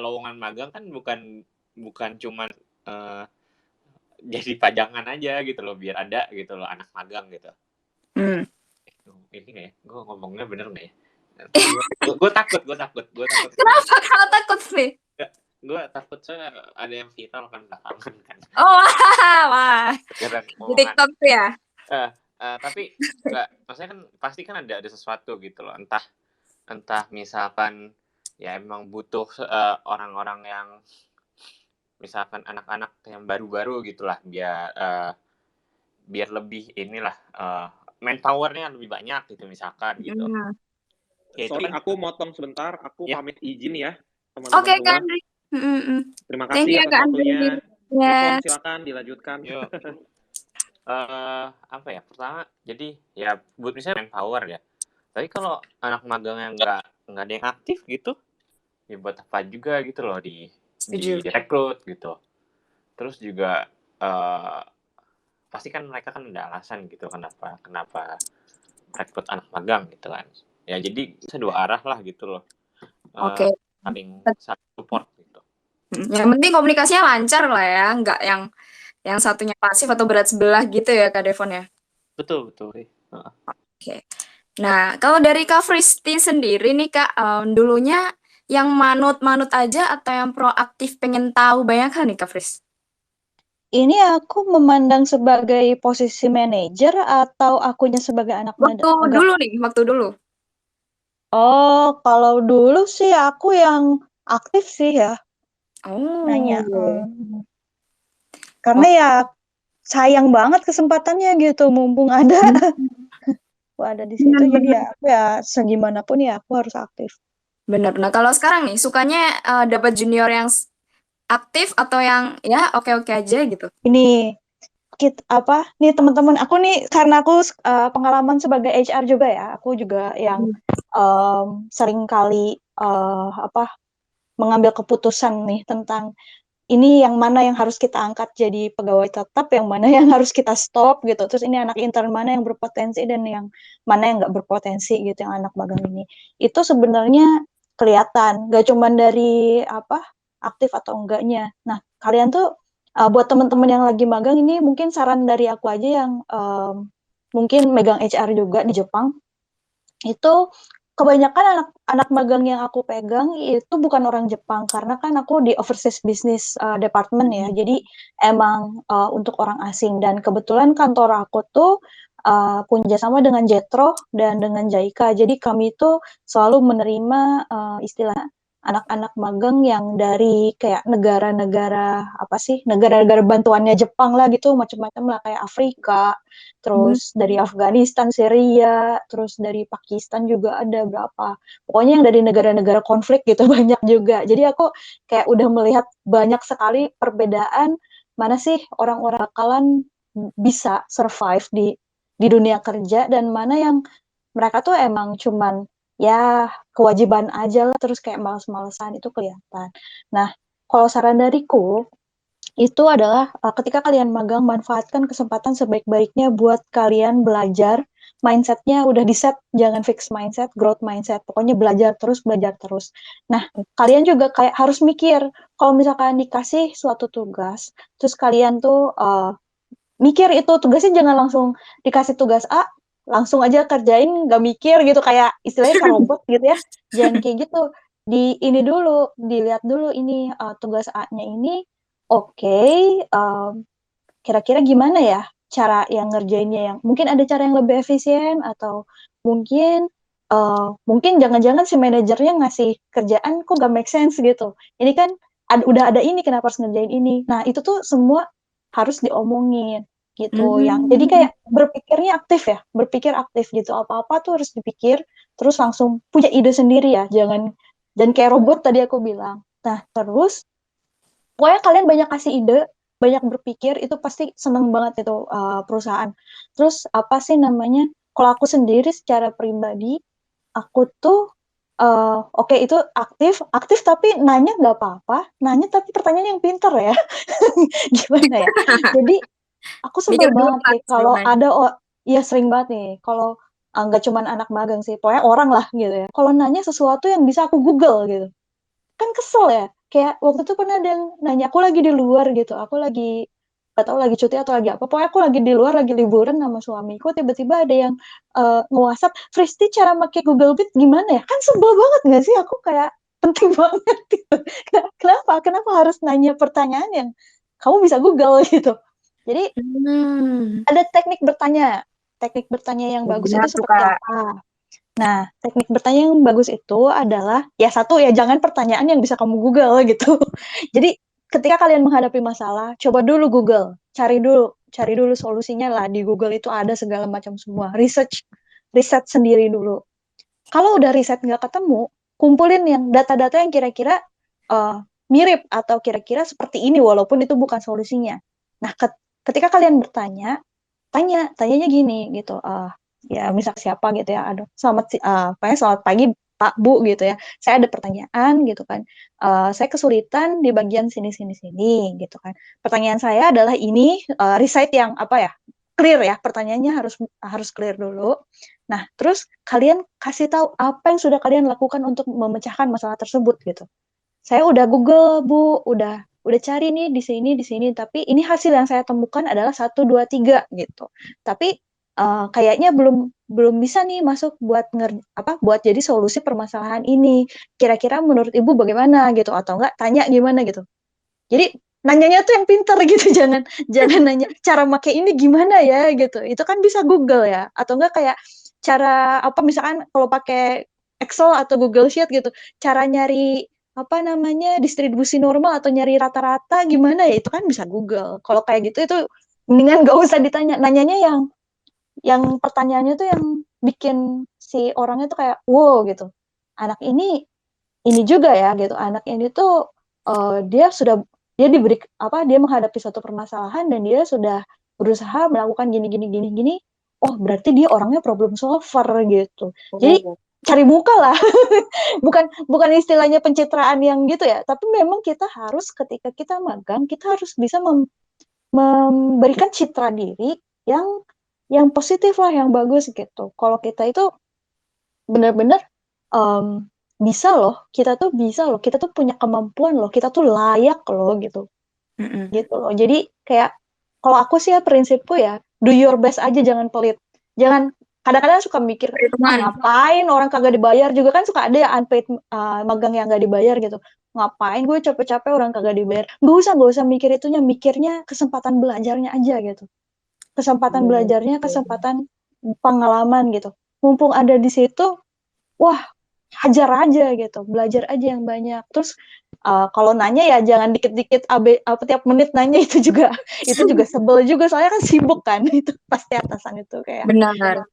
lowongan magang kan bukan cuman jadi pajangan aja gitu loh, biar ada gitu loh anak magang gitu. Hmm. Ini nggak ya? Gue ngomongnya bener nggak ya? Gue takut. Kenapa kalau takut sih? Gue takut saya ada yang viral kan belakangan kan. Oh, wah. Gara-gara Di omongan. TikTok tuh ya? Tapi enggak, maksudnya kan pasti kan ada sesuatu gitu loh. Entah misalkan ya emang butuh orang-orang yang misalkan anak-anak yang baru-baru gitulah, biar lebih inilah manpowernya lebih banyak gitu misalkan gitu. Ya, sorry, aku motong sebentar. Aku pamit izin ya, teman-teman Oke, semua. Kak Andri. Terima Thank kasih you, atas Kak Andri. waktunya. Yes. Ipon, silakan dilanjutkan. Apa ya? Pertama, jadi ya buat misalnya manpower ya. Tapi kalau anak magang yang nggak ada yang aktif gitu, ya buat apa juga gitu loh direkrut gitu. Terus juga pasti kan mereka kan ada alasan gitu kenapa rekrut anak magang gitu kan. Ya jadi bisa dua arah lah gitu loh. Oke. Saling support gitu. Yang penting komunikasinya lancar lah ya, nggak yang satunya pasif atau berat sebelah gitu ya, Kak Devon ya. Betul. Oke. Nah, kalau dari Kak Fristi sendiri nih Kak, dulunya yang manut-manut aja atau yang proaktif pengen tahu banyak hal nih Kak Fris? Ini aku memandang sebagai posisi manajer atau akunya sebagai anak Waktu magang? dulu nih, waktu dulu. Oh, kalau dulu sih aku yang aktif sih ya. Nanya. Oh. Karena ya sayang banget kesempatannya gitu, mumpung ada. Aku ada di situ, jadi ya aku ya segimanapun ya aku harus aktif. Bener. Nah, kalau sekarang nih, sukanya dapat junior yang aktif atau yang ya oke-oke aja gitu? Ini nih teman-teman aku nih, karena aku pengalaman sebagai HR juga ya, aku juga yang sering kali mengambil keputusan nih tentang ini yang mana yang harus kita angkat jadi pegawai tetap, yang mana yang harus kita stop gitu. Terus ini anak intern mana yang berpotensi dan yang mana yang nggak berpotensi gitu, yang anak magang ini. Itu sebenarnya kelihatan, gak cuma dari aktif atau enggaknya. Nah, kalian tuh buat teman-teman yang lagi magang ini, mungkin saran dari aku aja yang mungkin megang HR juga di Jepang, itu kebanyakan anak magang yang aku pegang itu bukan orang Jepang, karena kan aku di overseas business department ya, jadi emang untuk orang asing. Dan kebetulan kantor aku tuh punya sama dengan Jetro dan dengan JICA, jadi kami itu selalu menerima istilah anak-anak magang yang dari kayak negara-negara negara-negara bantuannya Jepang lah gitu, macam-macam lah, kayak Afrika, terus dari Afghanistan, Syria, terus dari Pakistan juga ada berapa. Pokoknya yang dari negara-negara konflik gitu banyak juga. Jadi aku kayak udah melihat banyak sekali perbedaan mana sih orang-orang bakalan bisa survive di dunia kerja, dan mana yang mereka tuh emang cuman ya kewajiban aja lah, terus kayak males-malesan, itu kelihatan. Nah, kalau saran dariku itu adalah ketika kalian magang, manfaatkan kesempatan sebaik-baiknya buat kalian belajar. Mindsetnya udah di set, jangan fix mindset, growth mindset. Pokoknya belajar terus. Nah, kalian juga kayak harus mikir, kalau misalkan dikasih suatu tugas, terus kalian tuh mikir itu tugasnya, jangan langsung dikasih tugas A, langsung aja kerjain, nggak mikir gitu, kayak istilahnya kayak robot gitu ya. Jangan kayak gitu. Ini dulu, dilihat dulu ini tugas A-nya ini oke, kira-kira gimana ya cara yang ngerjainnya, yang mungkin ada cara yang lebih efisien, atau mungkin jangan-jangan si manajernya ngasih kerjaan kok gak make sense gitu. Ini kan udah ada ini, kenapa harus ngerjain ini? Nah, itu tuh semua harus diomongin gitu. Jadi kayak berpikir aktif gitu. Apa-apa tuh harus dipikir, terus langsung punya ide sendiri ya. Jangan kayak robot tadi aku bilang. Nah, terus pokoknya kalian banyak kasih ide, banyak berpikir, itu pasti seneng banget itu perusahaan. Terus apa sih namanya, kalau aku sendiri secara pribadi, aku tuh oke, itu aktif tapi nanya nggak apa-apa, nanya tapi pertanyaan yang pinter ya. Gimana ya, jadi aku sebel banget nih kalau ada ya sering banget nih kalau nggak cuman anak magang sih, pokoknya orang lah gitu ya, kalau nanya sesuatu yang bisa aku Google gitu, kan kesel ya. Kayak waktu itu pernah ada yang nanya, aku lagi di luar gitu, aku lagi nggak tahu lagi cuti atau lagi apa. Pokoknya aku lagi di luar, lagi liburan sama suamiku, tiba-tiba ada yang nge-WhatsApp, Fristi cara pakai Google Meet gimana ya? Kan sebel banget nggak sih? Aku kayak penting banget gitu. Kenapa harus nanya pertanyaan yang kamu bisa Google gitu. Jadi ada teknik bertanya yang bagus Benar itu tuh, seperti Kak. apa? Nah, teknik bertanya yang bagus itu adalah ya satu ya jangan pertanyaan yang bisa kamu Google gitu. Jadi ketika kalian menghadapi masalah, coba dulu Google, cari dulu solusinya lah di Google itu ada segala macam semua. Riset sendiri dulu. Kalau udah riset nggak ketemu, kumpulin yang data-data yang kira-kira mirip atau kira-kira seperti ini walaupun itu bukan solusinya. Nah, ketika kalian tanyanya gini gitu. Ya misal siapa gitu ya, aduh selamat pagi Pak Bu gitu ya, saya ada pertanyaan gitu kan, saya kesulitan di bagian sini gitu kan, pertanyaan saya adalah ini, recite yang apa ya, clear ya, pertanyaannya harus clear dulu. Nah terus kalian kasih tahu apa yang sudah kalian lakukan untuk memecahkan masalah tersebut gitu. Saya udah Google Bu, udah cari nih di sini, tapi ini hasil yang saya temukan adalah 1, 2, 3 gitu. Tapi kayaknya belum bisa nih masuk buat jadi solusi permasalahan ini. Kira-kira menurut Ibu bagaimana gitu atau enggak tanya gimana gitu. Jadi nanyanya tuh yang pinter gitu, jangan nanya cara pakai ini gimana ya gitu. Itu kan bisa Google ya, atau enggak kayak cara apa misalkan kalau pakai Excel atau Google Sheet gitu, cara nyari apa namanya distribusi normal atau nyari rata-rata gimana ya itu kan bisa Google. Kalau kayak gitu itu mendingan nggak usah ditanya, nanyanya yang pertanyaannya tuh yang bikin si orangnya tuh kayak wow gitu. Anak ini juga ya gitu. Anak ini tuh dia menghadapi suatu permasalahan dan dia sudah berusaha melakukan gini. Oh, berarti dia orangnya problem solver gitu. Jadi cari muka lah. bukan istilahnya pencitraan yang gitu ya, tapi memang kita harus ketika kita magang, kita harus bisa memberikan citra diri yang positif lah, yang bagus gitu. Kalau kita itu benar-benar bisa loh, kita tuh punya kemampuan loh, kita tuh layak loh gitu, gitu loh. Jadi kayak kalau aku sih ya prinsipku ya, do your best aja, jangan pelit, jangan kadang-kadang suka mikir ngapain orang kagak dibayar juga kan suka ada ya unpaid magang yang nggak dibayar gitu. Ngapain gue capek-capek orang kagak dibayar? Nggak usah mikir itunya, mikirnya kesempatan belajarnya aja gitu. Kesempatan belajarnya, kesempatan pengalaman gitu. Mumpung ada di situ, wah hajar aja gitu, belajar aja yang banyak. Terus kalau nanya ya jangan dikit-dikit tiap menit nanya itu juga sebel juga soalnya kan sibuk kan itu pasti atasan itu kayak Benar.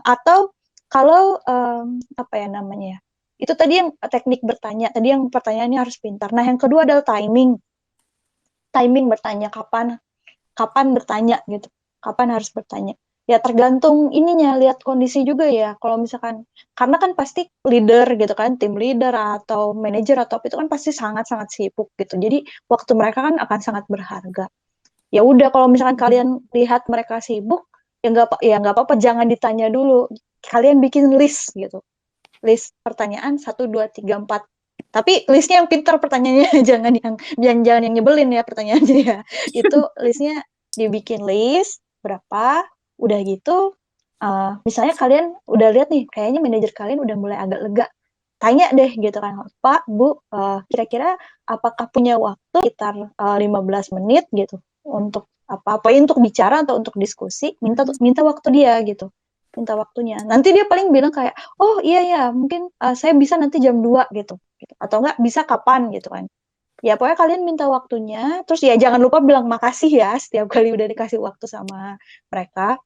atau kalau apa ya namanya ya, itu tadi yang teknik bertanya, tadi yang pertanyaannya harus pintar. Nah yang kedua adalah timing bertanya, kapan bertanya gitu, kapan harus bertanya. Ya tergantung ininya, lihat kondisi juga ya. Kalau misalkan, karena kan pasti leader gitu kan, tim leader atau manajer atau apa itu kan pasti sangat-sangat sibuk gitu. Jadi waktu mereka kan akan sangat berharga. Ya udah kalau misalkan kalian lihat mereka sibuk, ya nggak apa-apa, jangan ditanya dulu. Kalian bikin list gitu. List pertanyaan 1, 2, 3, 4. Tapi listnya yang pintar pertanyaannya, jangan yang nyebelin ya pertanyaannya ya. Itu listnya dibikin list berapa, udah gitu misalnya kalian udah lihat nih kayaknya manajer kalian udah mulai agak lega, tanya deh gitu kan, Pak Bu, kira-kira apakah punya waktu sekitar 15 menit gitu untuk apa untuk bicara atau untuk diskusi, minta waktu dia gitu, minta waktunya. Nanti dia paling bilang kayak, oh iya mungkin saya bisa nanti jam 2 gitu. Atau enggak bisa kapan gitu kan. Ya pokoknya kalian minta waktunya, terus ya jangan lupa bilang makasih ya setiap kali udah dikasih waktu sama mereka.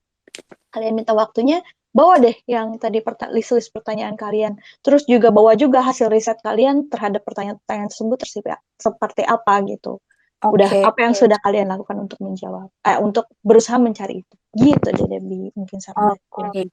Kalian minta waktunya, bawa deh yang tadi list pertanyaan kalian. Terus juga bawa juga hasil riset kalian terhadap pertanyaan-pertanyaan tersebut seperti apa gitu. Udah apa yang sudah kalian lakukan untuk menjawab, untuk berusaha mencari itu. Gitu deh Debbie, mungkin saran Oke.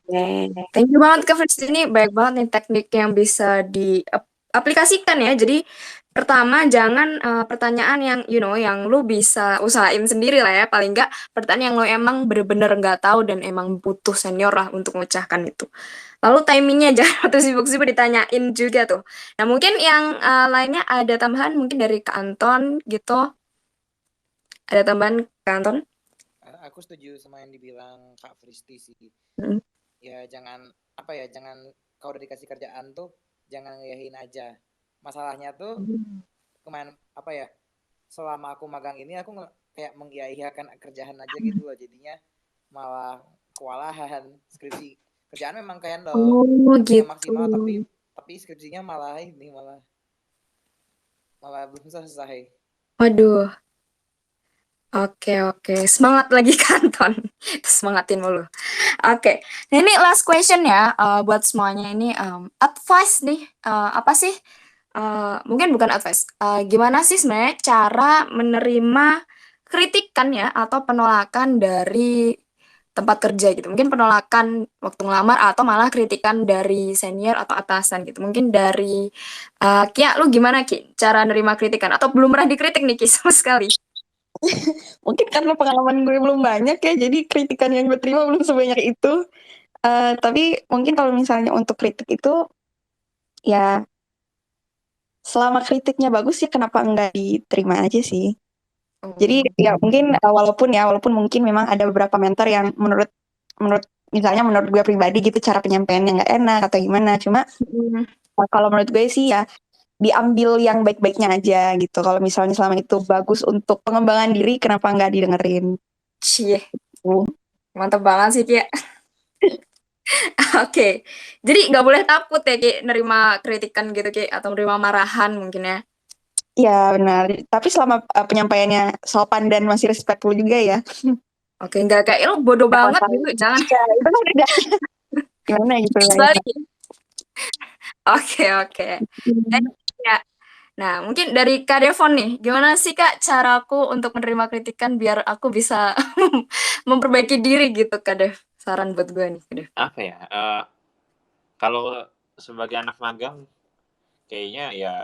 Thank you banget Kak Fritz, ini baik banget nih teknik yang bisa diaplikasikan ya. Jadi pertama jangan pertanyaan yang yang lu bisa usahain sendiri lah ya. Paling nggak pertanyaan yang lu emang bener-bener nggak tahu dan emang butuh senior lah untuk memecahkan itu. Lalu timingnya jangan waktu sibuk-sibuk ditanyain juga tuh. Nah mungkin yang lainnya ada tambahan mungkin dari Kak Anton gitu. Ada tambahan Kanton? Aku setuju sama yang dibilang Kak Fristi sih. Mm. Ya jangan jangan kalau udah dikasih kerjaan tuh jangan ngeyahin aja. Masalahnya tuh kemarin selama aku magang ini aku kayak mengiyakan kerjaan aja gitu loh, jadinya malah kewalahan. Skripsi kerjaan memang kayak Oh ngerjain yang gitu. maksimal, tapi skripsinya malah belum selesai. Waduh. Oke. Semangat lagi Kanton. Semangatin mulu. Oke. Nah ini last question ya buat semuanya ini advice nih apa sih? Mungkin bukan advice. Gimana sih sebenarnya cara menerima kritikan ya atau penolakan dari tempat kerja gitu. Mungkin penolakan waktu ngelamar atau malah kritikan dari senior atau atasan gitu. Mungkin dari Kia, lu gimana Ki? Cara nerima kritikan atau belum pernah dikritik nih Ki sama sekali? Mungkin karena pengalaman gue belum banyak ya, jadi kritikan yang gue terima belum sebanyak itu. Tapi mungkin kalau misalnya untuk kritik itu, ya selama kritiknya bagus ya kenapa enggak diterima aja sih. Jadi ya mungkin walaupun mungkin memang ada beberapa mentor yang menurut menurut gue pribadi gitu cara penyampaiannya nggak enak atau gimana. Cuma kalau menurut gue sih ya diambil yang baik-baiknya aja gitu. Kalau misalnya selama itu bagus untuk pengembangan diri, kenapa nggak didengerin? Cie, mantep banget sih Ki. Oke, jadi nggak boleh takut ya Ki nerima kritikan gitu Ki atau nerima marahan mungkin ya. Iya benar. Tapi selama penyampaiannya sopan dan masih respectful juga ya. Oke, nggak kayak lu bodoh banget gitu, jangan. Ya, itu kan udah gimana gitu. Balik. Oke. Ya. Nah, mungkin dari Kak Devon nih, gimana sih Kak caraku untuk menerima kritikan biar aku bisa memperbaiki diri gitu Kak Dev? Saran buat gue nih Kak Dev. Apa ya? Kalau sebagai anak magang, kayaknya ya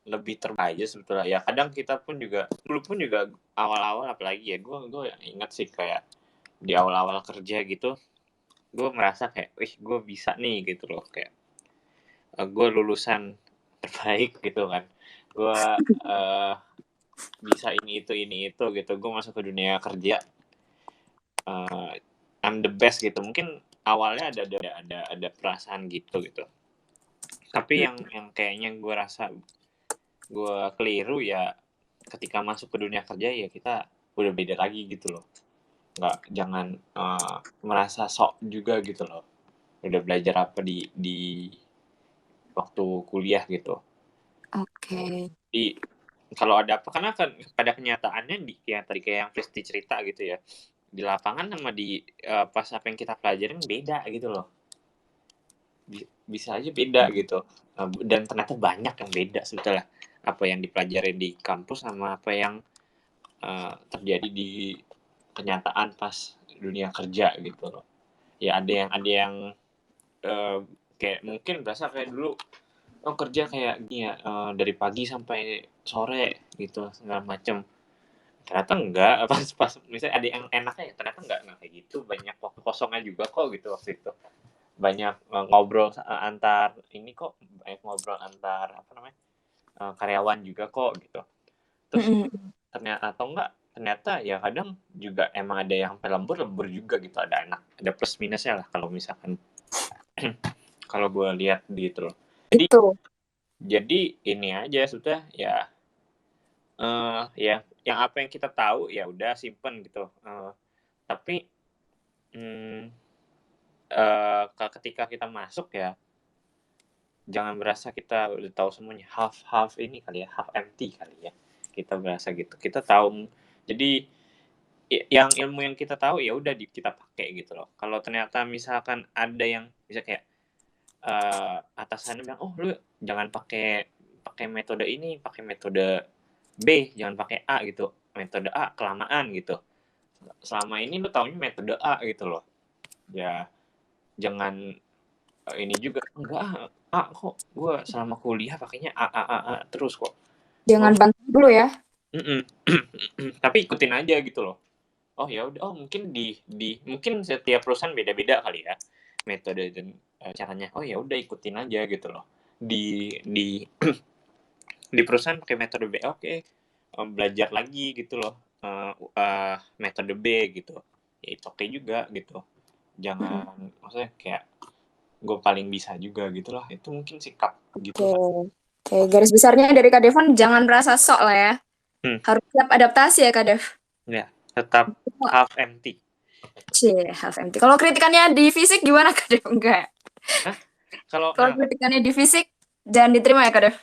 lebih terbaik aja sebetulnya. Ya kadang kita pun juga, dulu pun juga awal-awal apalagi ya, gue ingat sih kayak di awal-awal kerja gitu, gue merasa kayak, wih gue bisa nih gitu loh, kayak gue lulusan terbaik gitu kan, gue bisa ini itu gitu, gue masuk ke dunia kerja, I'm the best gitu. Mungkin awalnya ada perasaan gitu. Tapi yang kayaknya gue rasa gue keliru ya ketika masuk ke dunia kerja ya kita udah beda lagi gitu loh. Jangan merasa sok juga gitu loh. Udah belajar apa di waktu kuliah gitu. Oke. Jadi kalau ada apa, karena kan pada kenyataannya kayak tadi kayak yang Kristi cerita gitu ya, di lapangan sama di pas apa yang kita pelajarin beda gitu loh. Bisa aja beda gitu. Dan ternyata banyak yang beda sebetulnya. Apa yang dipelajari di kampus sama apa yang terjadi di kenyataan pas dunia kerja gitu loh. Ya ada yang kayak mungkin berasa kayak dulu kerja kayak gini ya, dari pagi sampai sore gitu segala macem. Ternyata enggak, pas misalnya ada yang enaknya ya ternyata enggak kayak gitu, banyak waktu kosongnya juga kok gitu waktu itu. Banyak ngobrol antar ini kok, banyak ngobrol antar apa namanya, karyawan juga kok gitu. Terus ternyata ya kadang juga emang ada yang sampai lembur juga gitu, ada plus minusnya lah kalau misalkan kalau gue lihat gitu loh. Jadi ini aja sudah ya ya yang apa yang kita tahu ya udah simpen gitu. Tapi ketika kita masuk ya jangan berasa kita udah tahu semuanya, half ini kali ya, half empty kali ya, kita berasa gitu. Kita tahu, jadi yang ilmu yang kita tahu ya udah kita pakai gitu loh. Kalau ternyata misalkan ada yang bisa kayak atasannya bilang, oh lu jangan pakai metode ini, pakai metode B, jangan pakai A gitu, metode A kelamaan gitu. Selama ini lu taunya metode A gitu loh. Ya jangan ini juga, enggak kok gue selama kuliah pakainya A terus kok. Jangan bantu dulu ya. Tapi ikutin aja gitu loh. Oh ya udah, mungkin mungkin setiap perusahaan beda-beda kali ya metode dan caranya. Oh ya udah ikutin aja gitu loh. Di perusahaan pakai metode B, oke. Belajar lagi gitu loh. metode B gitu. Ya itu oke juga gitu. Jangan maksudnya kayak gue paling bisa juga gitu lah. Itu mungkin sikap gitu lah. Oke, garis besarnya dari Kak Devon jangan merasa sok lah ya. Hmm. Harus siap adaptasi ya Kak Dev. Ya, tetap half empty. Half empty. Kalau kritikannya di fisik gimana Kak Dev? Enggak. Kalau Kalau kritikannya di fisik jangan diterima ya Kak Dev.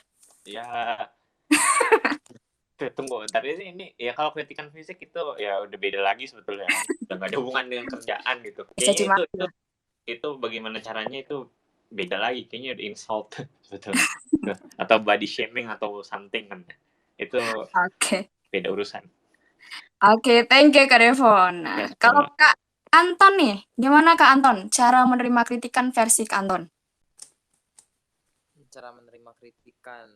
ya tunggu bentar ini ya, kalau kritikan fisik itu ya udah beda lagi sebetulnya. Udah gak ada hubungan dengan kerjaan gitu. Kayaknya itu bagaimana caranya itu beda lagi, kayaknya udah insult sebetulnya. Atau body shaming atau something kan. Itu beda urusan. Oke, thank you Kak Devon. Nah, kalau Kak Anton nih, gimana Kak Anton cara menerima kritikan versi Kak Anton? Cara menerima kritikan,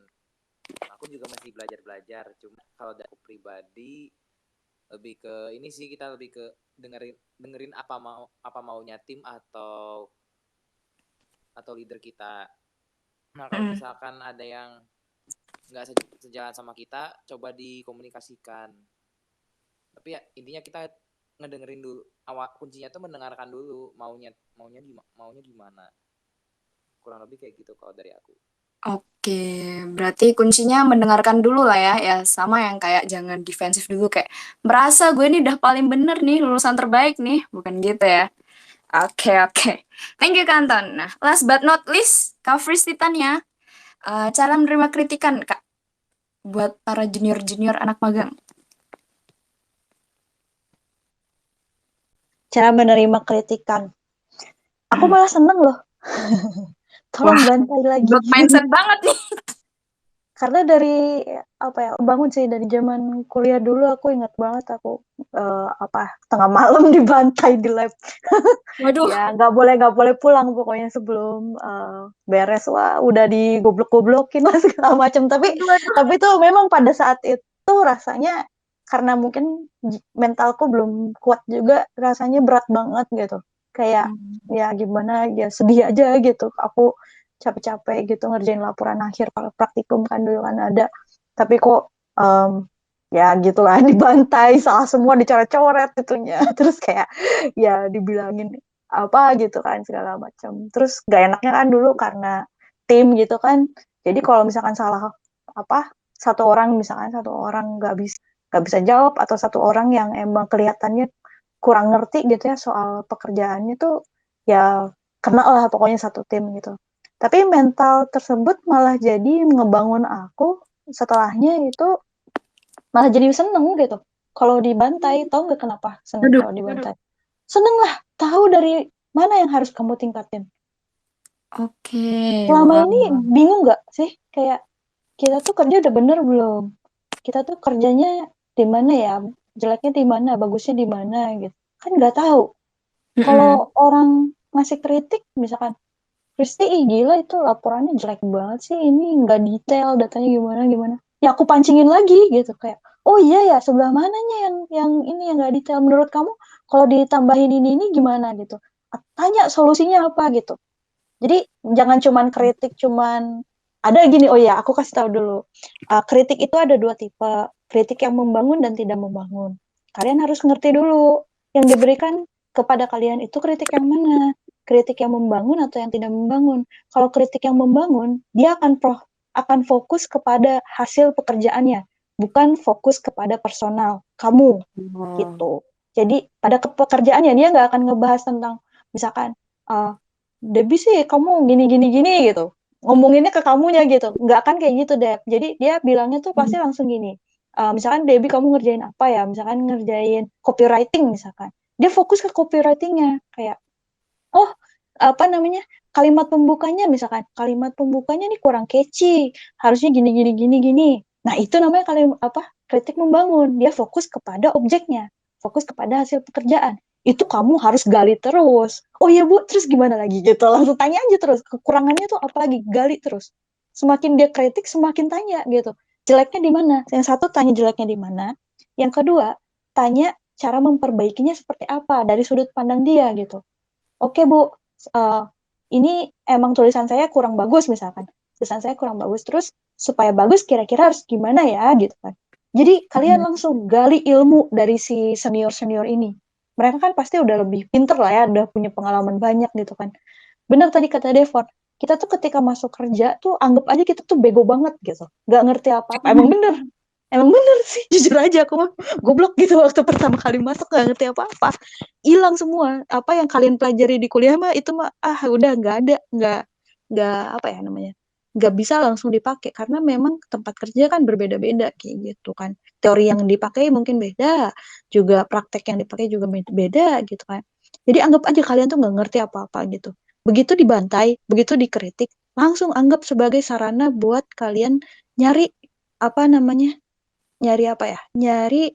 aku juga masih belajar. Cuma kalau dari aku pribadi lebih ke ini sih, kita lebih ke dengerin apa maunya tim atau leader kita. Nah kalau misalkan ada yang nggak sejalan sama kita, coba dikomunikasikan. Tapi ya intinya kita ngedengerin dulu. Kuncinya tuh mendengarkan dulu maunya gimana. Kurang lebih kayak gitu kalau dari aku. Oke, berarti kuncinya mendengarkan dulu lah ya. Ya sama yang kayak jangan defensif dulu, kayak merasa gue ini udah paling bener nih, lulusan terbaik nih, bukan gitu ya. Oke. Thank you Kak Anton. Nah, last but not least, Kak Fris Titania, cara menerima kritikan Kak buat para junior anak magang. Cara menerima kritikan, aku malah seneng loh. Tolong bantai lagi. Mindset banget nih. Karena dari bangun sih dari zaman kuliah dulu, aku ingat banget aku tengah malam dibantai di lab. Waduh. Ya nggak boleh pulang pokoknya sebelum beres. Wah udah digoblok-goblokin lah segala macam. Tapi itu memang pada saat itu rasanya karena mungkin mentalku belum kuat juga, rasanya berat banget gitu. Kayak ya gimana ya, sedih aja gitu. Aku capek-capek gitu ngerjain laporan akhir, kalau praktikum kan dulu kan ada, tapi kok ya gitulah dibantai, salah semua, dicoret-coret itunya, terus kayak ya dibilangin apa gitu kan segala macam. Terus gak enaknya kan dulu karena tim gitu kan, jadi kalau misalkan salah satu orang nggak bisa jawab, atau satu orang yang emang kelihatannya kurang ngerti gitu ya soal pekerjaannya tuh, ya kena lah pokoknya satu tim gitu. Tapi mental tersebut malah jadi ngebangun aku setelahnya itu, malah jadi seneng gitu kalau dibantai. Tahu nggak kenapa seneng kalau dibantai? Seneng lah, tahu dari mana yang harus kamu tingkatin. Oke. Selama ini bingung nggak sih, kayak kita tuh kerja udah bener belum? Kita tuh kerjanya di mana ya? Jeleknya di mana? Bagusnya di mana gitu? Kan nggak tahu. Kalau orang ngasih kritik misalkan, Kristi, gila itu laporannya jelek banget sih, ini nggak detail, datanya gimana. Ya aku pancingin lagi gitu, kayak, oh iya ya, sebelah mananya yang ini yang nggak detail menurut kamu, kalau ditambahin ini gimana gitu. Tanya solusinya apa gitu. Jadi jangan cuman kritik, ada gini, oh ya aku kasih tahu dulu. Kritik itu ada dua tipe, kritik yang membangun dan tidak membangun. Kalian harus ngerti dulu, yang diberikan kepada kalian itu kritik yang mana, kritik yang membangun atau yang tidak membangun. Kalau kritik yang membangun, dia akan fokus kepada hasil pekerjaannya, bukan fokus kepada personal kamu gitu. Jadi pada pekerjaannya dia nggak akan ngebahas tentang misalkan Debbie sih kamu gini gitu, ngomonginnya ke kamunya gitu, nggak akan kayak gitu Deb. Jadi dia bilangnya tuh pasti langsung gini, misalkan Debbie kamu ngerjain apa ya, misalkan ngerjain copywriting misalkan, dia fokus ke copywritingnya, kayak kalimat pembukanya nih kurang catchy, harusnya gini. Nah itu namanya kritik membangun. Dia fokus kepada objeknya, fokus kepada hasil pekerjaan. Itu kamu harus gali terus. Oh iya Bu, terus gimana lagi gitu, langsung tanya aja terus, kekurangannya tuh apa lagi, gali terus. Semakin dia kritik semakin tanya gitu, jeleknya di mana. Yang satu tanya jeleknya di mana, yang kedua tanya cara memperbaikinya seperti apa dari sudut pandang dia gitu. Oke Bu, ini emang tulisan saya kurang bagus misalkan, terus supaya bagus kira-kira harus gimana ya gitu kan. Jadi kalian langsung gali ilmu dari si senior-senior ini. Mereka kan pasti udah lebih pinter lah ya, udah punya pengalaman banyak gitu kan. Bener tadi kata Devon, kita tuh ketika masuk kerja tuh anggap aja kita tuh bego banget gitu. Gak ngerti apa-apa. Emang bener sih, jujur aja aku mah goblok gitu waktu pertama kali masuk gak ngerti apa-apa. Hilang semua. Apa yang kalian pelajari di kuliah mah itu mah udah nggak ada, nggak apa ya namanya, nggak bisa langsung dipakai karena memang tempat kerja kan berbeda-beda kayak gitu kan. Teori yang dipakai mungkin beda, juga praktek yang dipakai juga beda gitu kan. Jadi anggap aja kalian tuh nggak ngerti apa-apa gitu. Begitu dibantai, begitu dikritik, langsung anggap sebagai sarana buat kalian nyari apa namanya, nyari apa ya, nyari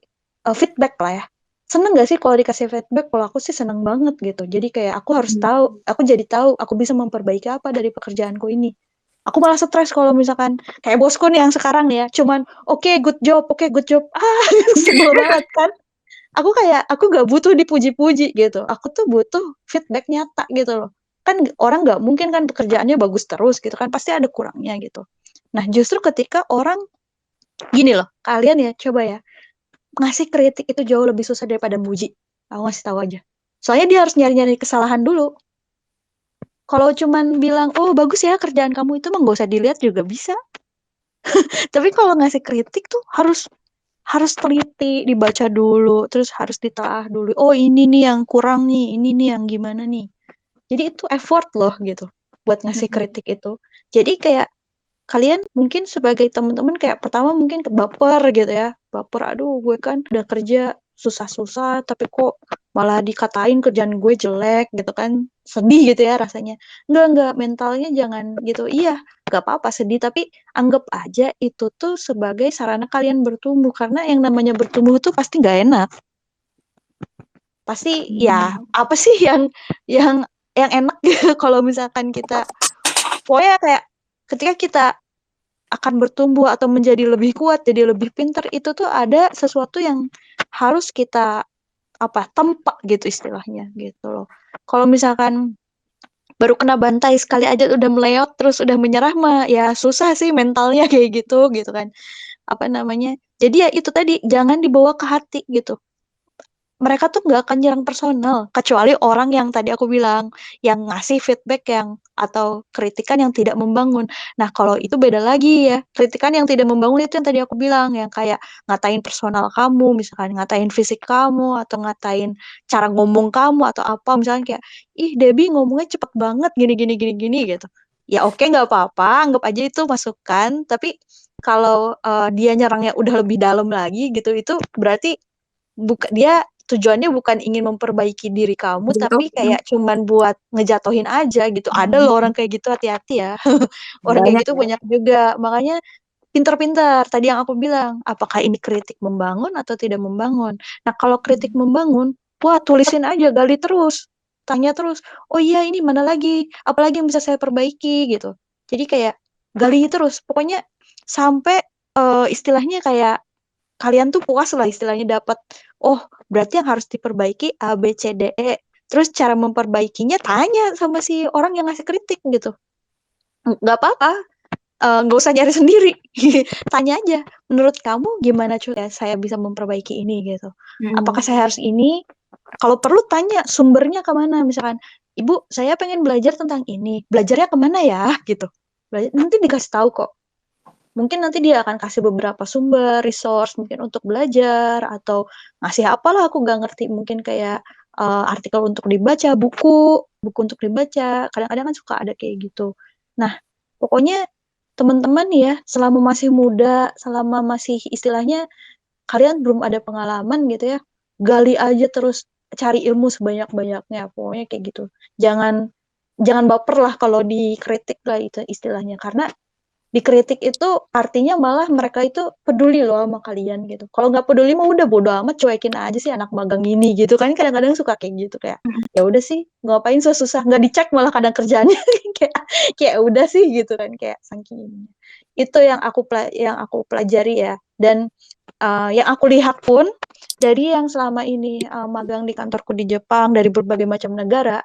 feedback lah ya. Seneng gak sih kalau dikasih feedback? Kalau aku sih seneng banget gitu. Jadi kayak aku harus tahu, aku jadi tahu aku bisa memperbaiki apa dari pekerjaanku ini. Aku malah stres kalau misalkan kayak bosku nih yang sekarang nih ya, cuman oke, good job, sebel banget kan. Aku gak butuh dipuji-puji gitu. Aku tuh butuh feedback nyata gitu loh. Kan orang gak mungkin kan pekerjaannya bagus terus gitu kan, pasti ada kurangnya gitu. Nah justru ketika orang gini loh, kalian ya coba ya, ngasih kritik itu jauh lebih susah daripada muji. Aku ngasih tahu aja. Soalnya dia harus nyari-nyari kesalahan dulu. Kalau cuman bilang, oh bagus ya kerjaan kamu itu mah gak usah dilihat juga bisa. Tapi kalau ngasih kritik tuh harus teliti, dibaca dulu, terus harus ditelaah dulu. Oh ini nih yang kurang nih, ini nih yang gimana nih. Jadi itu effort loh gitu buat ngasih kritik itu. Jadi kayak kalian mungkin sebagai teman-teman kayak pertama mungkin baper gitu ya. Baper, aduh gue kan udah kerja susah-susah tapi kok malah dikatain kerjaan gue jelek gitu kan. Sedih gitu ya rasanya. Enggak, mentalnya jangan gitu. Iya, gak apa-apa sedih tapi anggap aja itu tuh sebagai sarana kalian bertumbuh karena yang namanya bertumbuh tuh pasti gak enak. Pasti ya apa sih yang enak gitu kalau misalkan kita pokoknya kayak ketika kita akan bertumbuh atau menjadi lebih kuat, jadi lebih pintar, itu tuh ada sesuatu yang harus kita tempa gitu istilahnya gitu loh. Kalau misalkan baru kena bantai sekali aja udah meleot terus udah menyerah mah ya susah sih mentalnya kayak gitu kan. Apa namanya? Jadi ya itu tadi jangan dibawa ke hati gitu. Mereka tuh nggak akan nyerang personal kecuali orang yang tadi aku bilang yang ngasih feedback yang atau kritikan yang tidak membangun. Nah kalau itu beda lagi ya, kritikan yang tidak membangun itu yang tadi aku bilang yang kayak ngatain personal kamu, misalkan ngatain fisik kamu atau ngatain cara ngomong kamu atau apa, misalkan kayak ih Debbie ngomongnya cepet banget gini gini gini gini gitu. Ya oke nggak apa-apa, anggap aja itu masukan. Tapi kalau dia nyerangnya udah lebih dalam lagi gitu, itu berarti dia tujuannya bukan ingin memperbaiki diri kamu tapi kayak cuman buat ngejatohin aja gitu. Ada loh orang kayak gitu, hati-hati ya. Orang kayak Banyak gitu ya. banyak juga. Makanya pintar-pintar. Tadi yang aku bilang, apakah ini kritik membangun atau tidak membangun? Nah, kalau kritik membangun, wah tulisin aja, gali terus. Tanya terus, oh iya ini mana lagi? Apalagi yang bisa saya perbaiki gitu. Jadi kayak gali terus. Pokoknya sampai istilahnya kayak kalian tuh puas lah istilahnya dapat, oh berarti yang harus diperbaiki A, B, C, D, E. Terus cara memperbaikinya tanya sama si orang yang ngasih kritik gitu. Nggak apa-apa, nggak usah nyari sendiri. Tanya aja, menurut kamu gimana ya saya bisa memperbaiki ini gitu. Apakah saya harus ini? Kalau perlu tanya sumbernya kemana. Misalkan, Ibu saya pengen belajar tentang ini. Belajarnya kemana ya gitu. Nanti dikasih tahu kok. Mungkin nanti dia akan kasih beberapa sumber, resource mungkin untuk belajar atau ngasih apalah aku nggak ngerti mungkin kayak artikel untuk dibaca, buku untuk dibaca. Kadang-kadang kan suka ada kayak gitu. Nah, pokoknya teman-teman ya, selama masih muda, selama masih istilahnya kalian belum ada pengalaman gitu ya, gali aja terus cari ilmu sebanyak-banyaknya. Pokoknya kayak gitu. Jangan jangan baper lah kalau dikritik lah itu istilahnya karena dikritik itu artinya malah mereka itu peduli loh sama kalian gitu. Kalau nggak peduli mah udah bodo amat, cuekin aja sih anak magang ini gitu kan. Kadang-kadang suka kayak gitu kayak ya udah sih ngapain susah nggak dicek malah kadang kerjaannya kayak kayak udah sih gitu kan kayak saking ini. Itu yang aku pelajari ya. Dan yang aku lihat pun dari yang selama ini magang di kantorku di Jepang dari berbagai macam negara,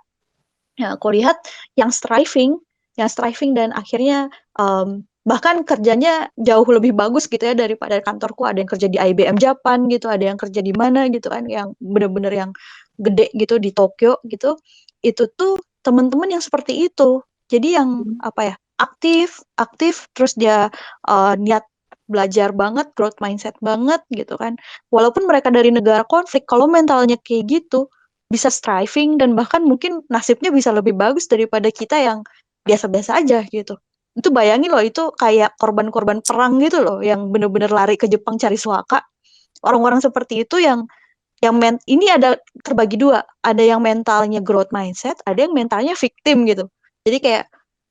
ya aku lihat yang striving dan akhirnya bahkan kerjanya jauh lebih bagus gitu ya daripada kantorku. Ada yang kerja di IBM Japan gitu, ada yang kerja di mana gitu kan, yang bener-bener yang gede gitu di Tokyo gitu. Itu tuh teman-teman yang seperti itu. Jadi yang apa ya, aktif, aktif, terus dia niat belajar banget, growth mindset banget gitu kan. Walaupun mereka dari negara konflik, kalau mentalnya kayak gitu, bisa striving dan bahkan mungkin nasibnya bisa lebih bagus daripada kita yang biasa-biasa aja gitu. Itu bayangin loh, itu kayak korban-korban perang gitu loh, yang bener-bener lari ke Jepang cari suaka. Orang-orang seperti itu yang ini ada terbagi dua, ada yang mentalnya growth mindset, ada yang mentalnya victim gitu. Jadi kayak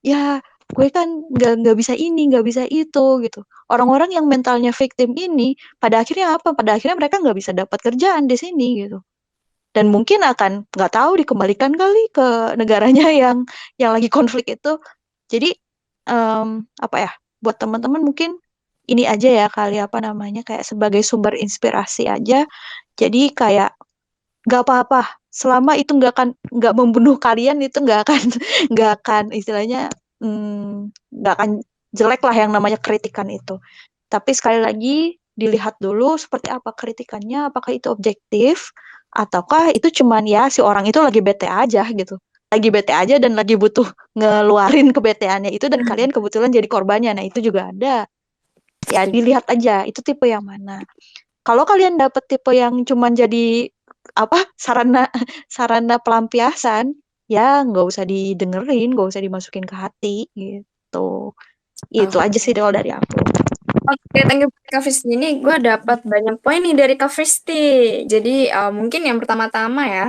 ya gue kan nggak bisa ini, nggak bisa itu gitu. Orang-orang yang mentalnya victim ini pada akhirnya apa? Pada akhirnya mereka nggak bisa dapat kerjaan di sini gitu. Dan mungkin akan nggak tahu dikembalikan kali ke negaranya yang lagi konflik itu. Jadi apa ya? Buat teman-teman mungkin ini aja ya kali apa namanya kayak sebagai sumber inspirasi aja. Jadi kayak nggak apa-apa selama itu nggak membunuh kalian, itu nggak akan nggak akan istilahnya nggak akan jelek lah yang namanya kritikan itu. Tapi sekali lagi dilihat dulu seperti apa kritikannya, apakah itu objektif ataukah itu cuman ya si orang itu lagi bete aja gitu. Lagi bete aja dan lagi butuh ngeluarin kebeteannya itu dan kalian kebetulan jadi korbannya. Nah, itu juga ada. Ya dilihat aja itu tipe yang mana. Kalau kalian dapet tipe yang cuman jadi apa sarana sarana pelampiasan, ya nggak usah didengerin, nggak usah dimasukin ke hati gitu. Itu aja sih kalau dari aku. Oke, thank you Kak Fristi. Ini gue dapat banyak poin nih dari Kak Fristi. Jadi mungkin yang pertama-tama ya,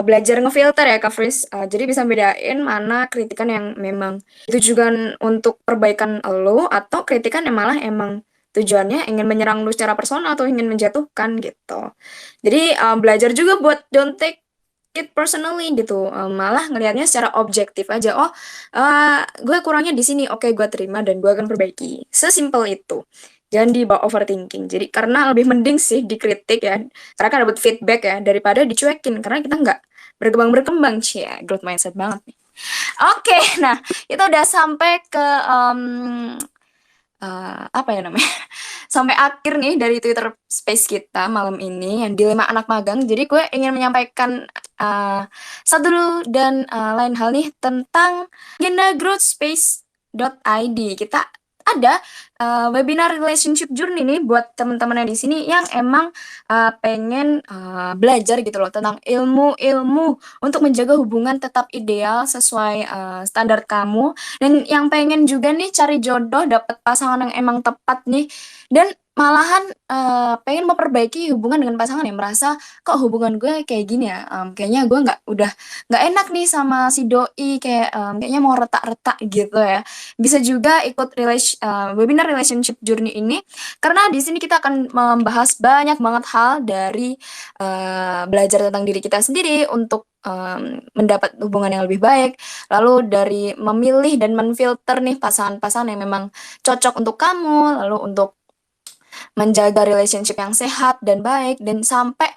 belajar ngefilter ya Kak Fris. Jadi bisa bedain mana kritikan yang memang ditujukan untuk perbaikan lo, atau kritikan yang malah emang tujuannya ingin menyerang lu secara personal atau ingin menjatuhkan gitu. Jadi belajar juga buat don't take it personally gitu. Malah ngelihatnya secara objektif aja. Oh, gue kurangnya di sini. Oke, gue terima dan gue akan perbaiki. Sesimpel itu. Jangan dibawa overthinking. Jadi karena lebih mending sih dikritik ya. Karena kan dapat feedback ya daripada dicuekin. Karena kita nggak berkembang sih ya. Growth mindset banget nih. Oke, nah itu udah sampai ke apa ya namanya? Sampai akhir nih dari Twitter Space kita malam ini yang dilema anak magang. Jadi gue ingin menyampaikan satu dan lain hal nih tentang agenda growthspace.id. Kita ada webinar relationship journey nih buat teman-teman yang di sini yang emang pengen belajar gitu loh tentang ilmu-ilmu untuk menjaga hubungan tetap ideal sesuai standar kamu, dan yang pengen juga nih cari jodoh, dapat pasangan yang emang tepat nih, dan malahan pengen memperbaiki hubungan dengan pasangan yang merasa kok hubungan gue kayak gini ya, kayaknya gue udah nggak enak nih sama si doi, kayak kayaknya mau retak-retak gitu ya. Bisa juga ikut webinar relationship journey ini karena di sini kita akan membahas banyak banget hal dari belajar tentang diri kita sendiri untuk mendapat hubungan yang lebih baik, lalu dari memilih dan menfilter nih pasangan-pasangan yang memang cocok untuk kamu, lalu untuk menjaga relationship yang sehat dan baik, dan sampai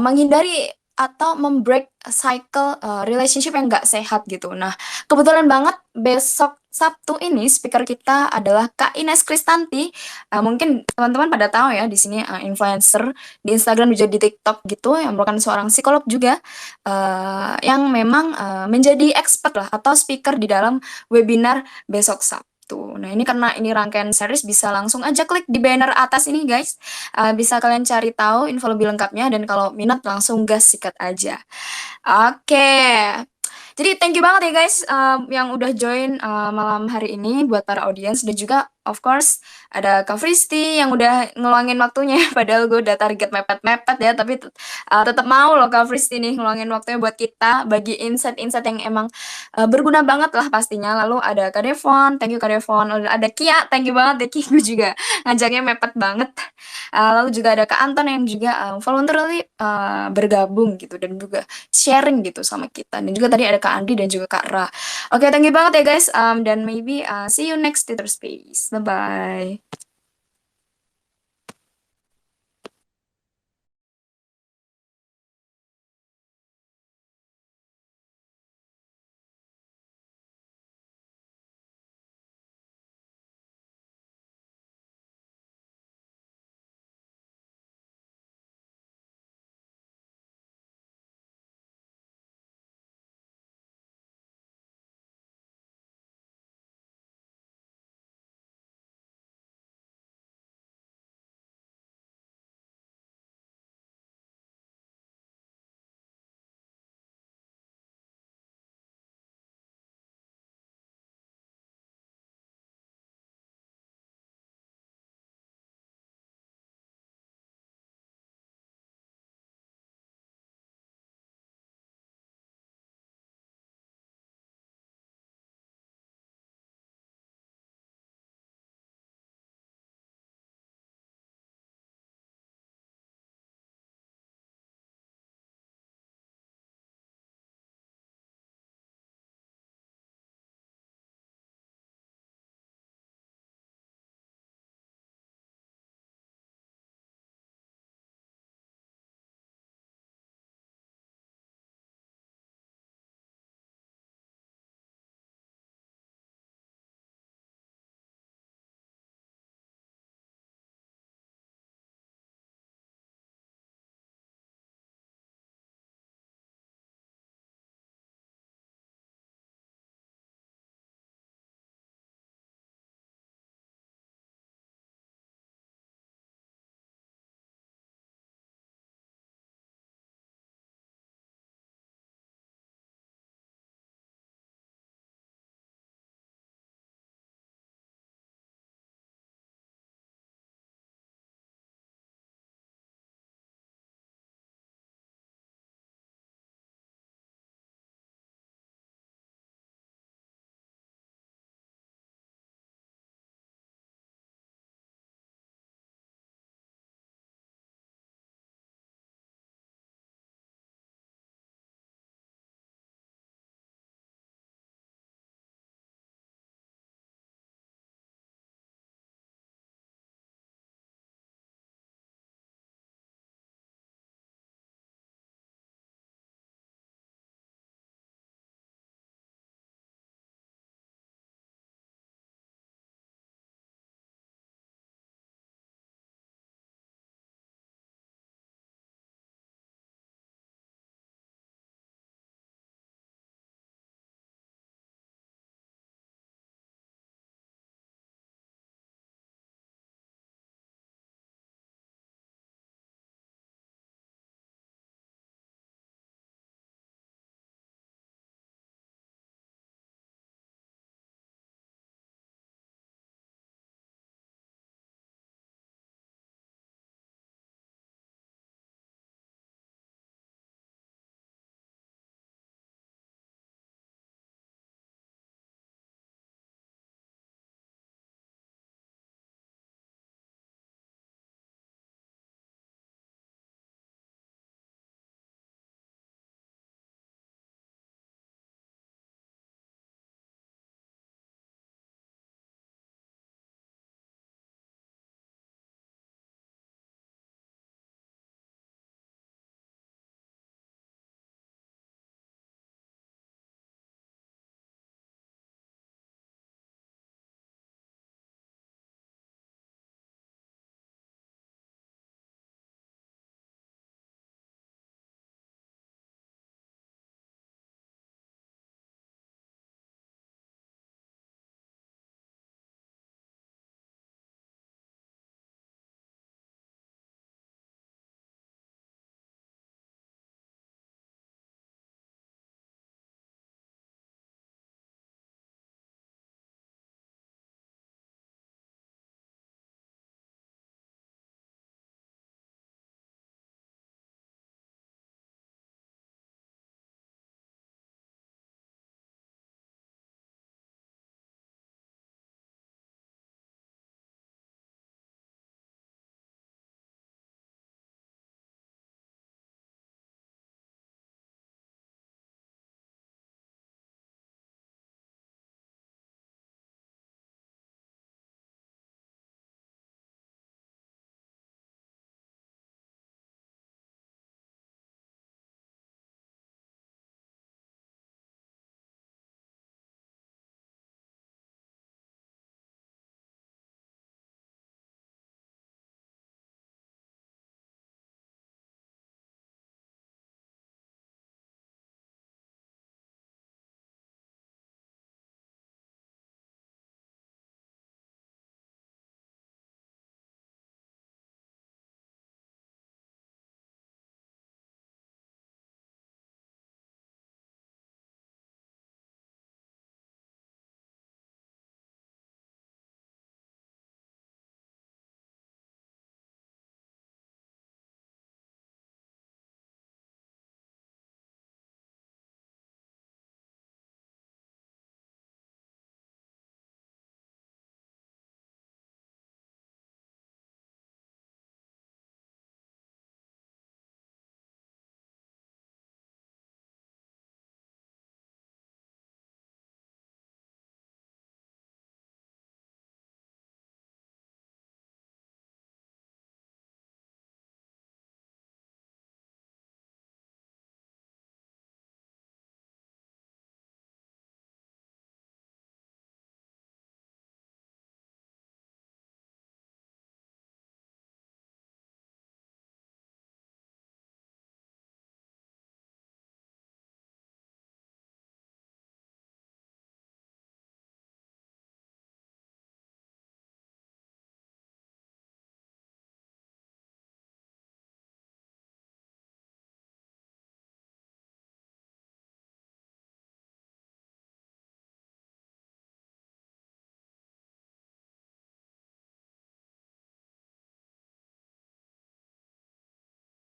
menghindari atau membreak cycle relationship yang nggak sehat gitu. Nah, kebetulan banget besok Sabtu ini speaker kita adalah Kak Ines Kristanti. Mungkin teman-teman pada tahu ya di sini influencer di Instagram juga di TikTok gitu, yang merupakan seorang psikolog juga yang memang menjadi expert lah atau speaker di dalam webinar besok Sabtu. Nah, ini karena ini rangkaian series, bisa langsung aja klik di banner atas ini guys. Bisa kalian cari tahu info lebih lengkapnya, dan kalau minat langsung gas sikat aja. Oke. Jadi thank you banget ya guys yang udah join malam hari ini buat para audiens, dan juga of course ada Kak Fristi yang udah ngeluangin waktunya padahal gue udah target mepet-mepet ya, tapi tetap mau loh Kak Fristi nih ngeluangin waktunya buat kita bagi insight-insight yang emang berguna banget lah pastinya. Lalu ada Kak Devon, thank you Kak Devon. Ada Kia, thank you banget ya Ki, gue juga ngajaknya mepet banget. Lalu juga ada Kak Anton yang juga voluntarily bergabung gitu dan juga sharing gitu sama kita, dan juga tadi ada Kak Andi dan juga Kak Ra. Oke, thank you banget ya guys, dan maybe see you next Twitter Space. Bye bye.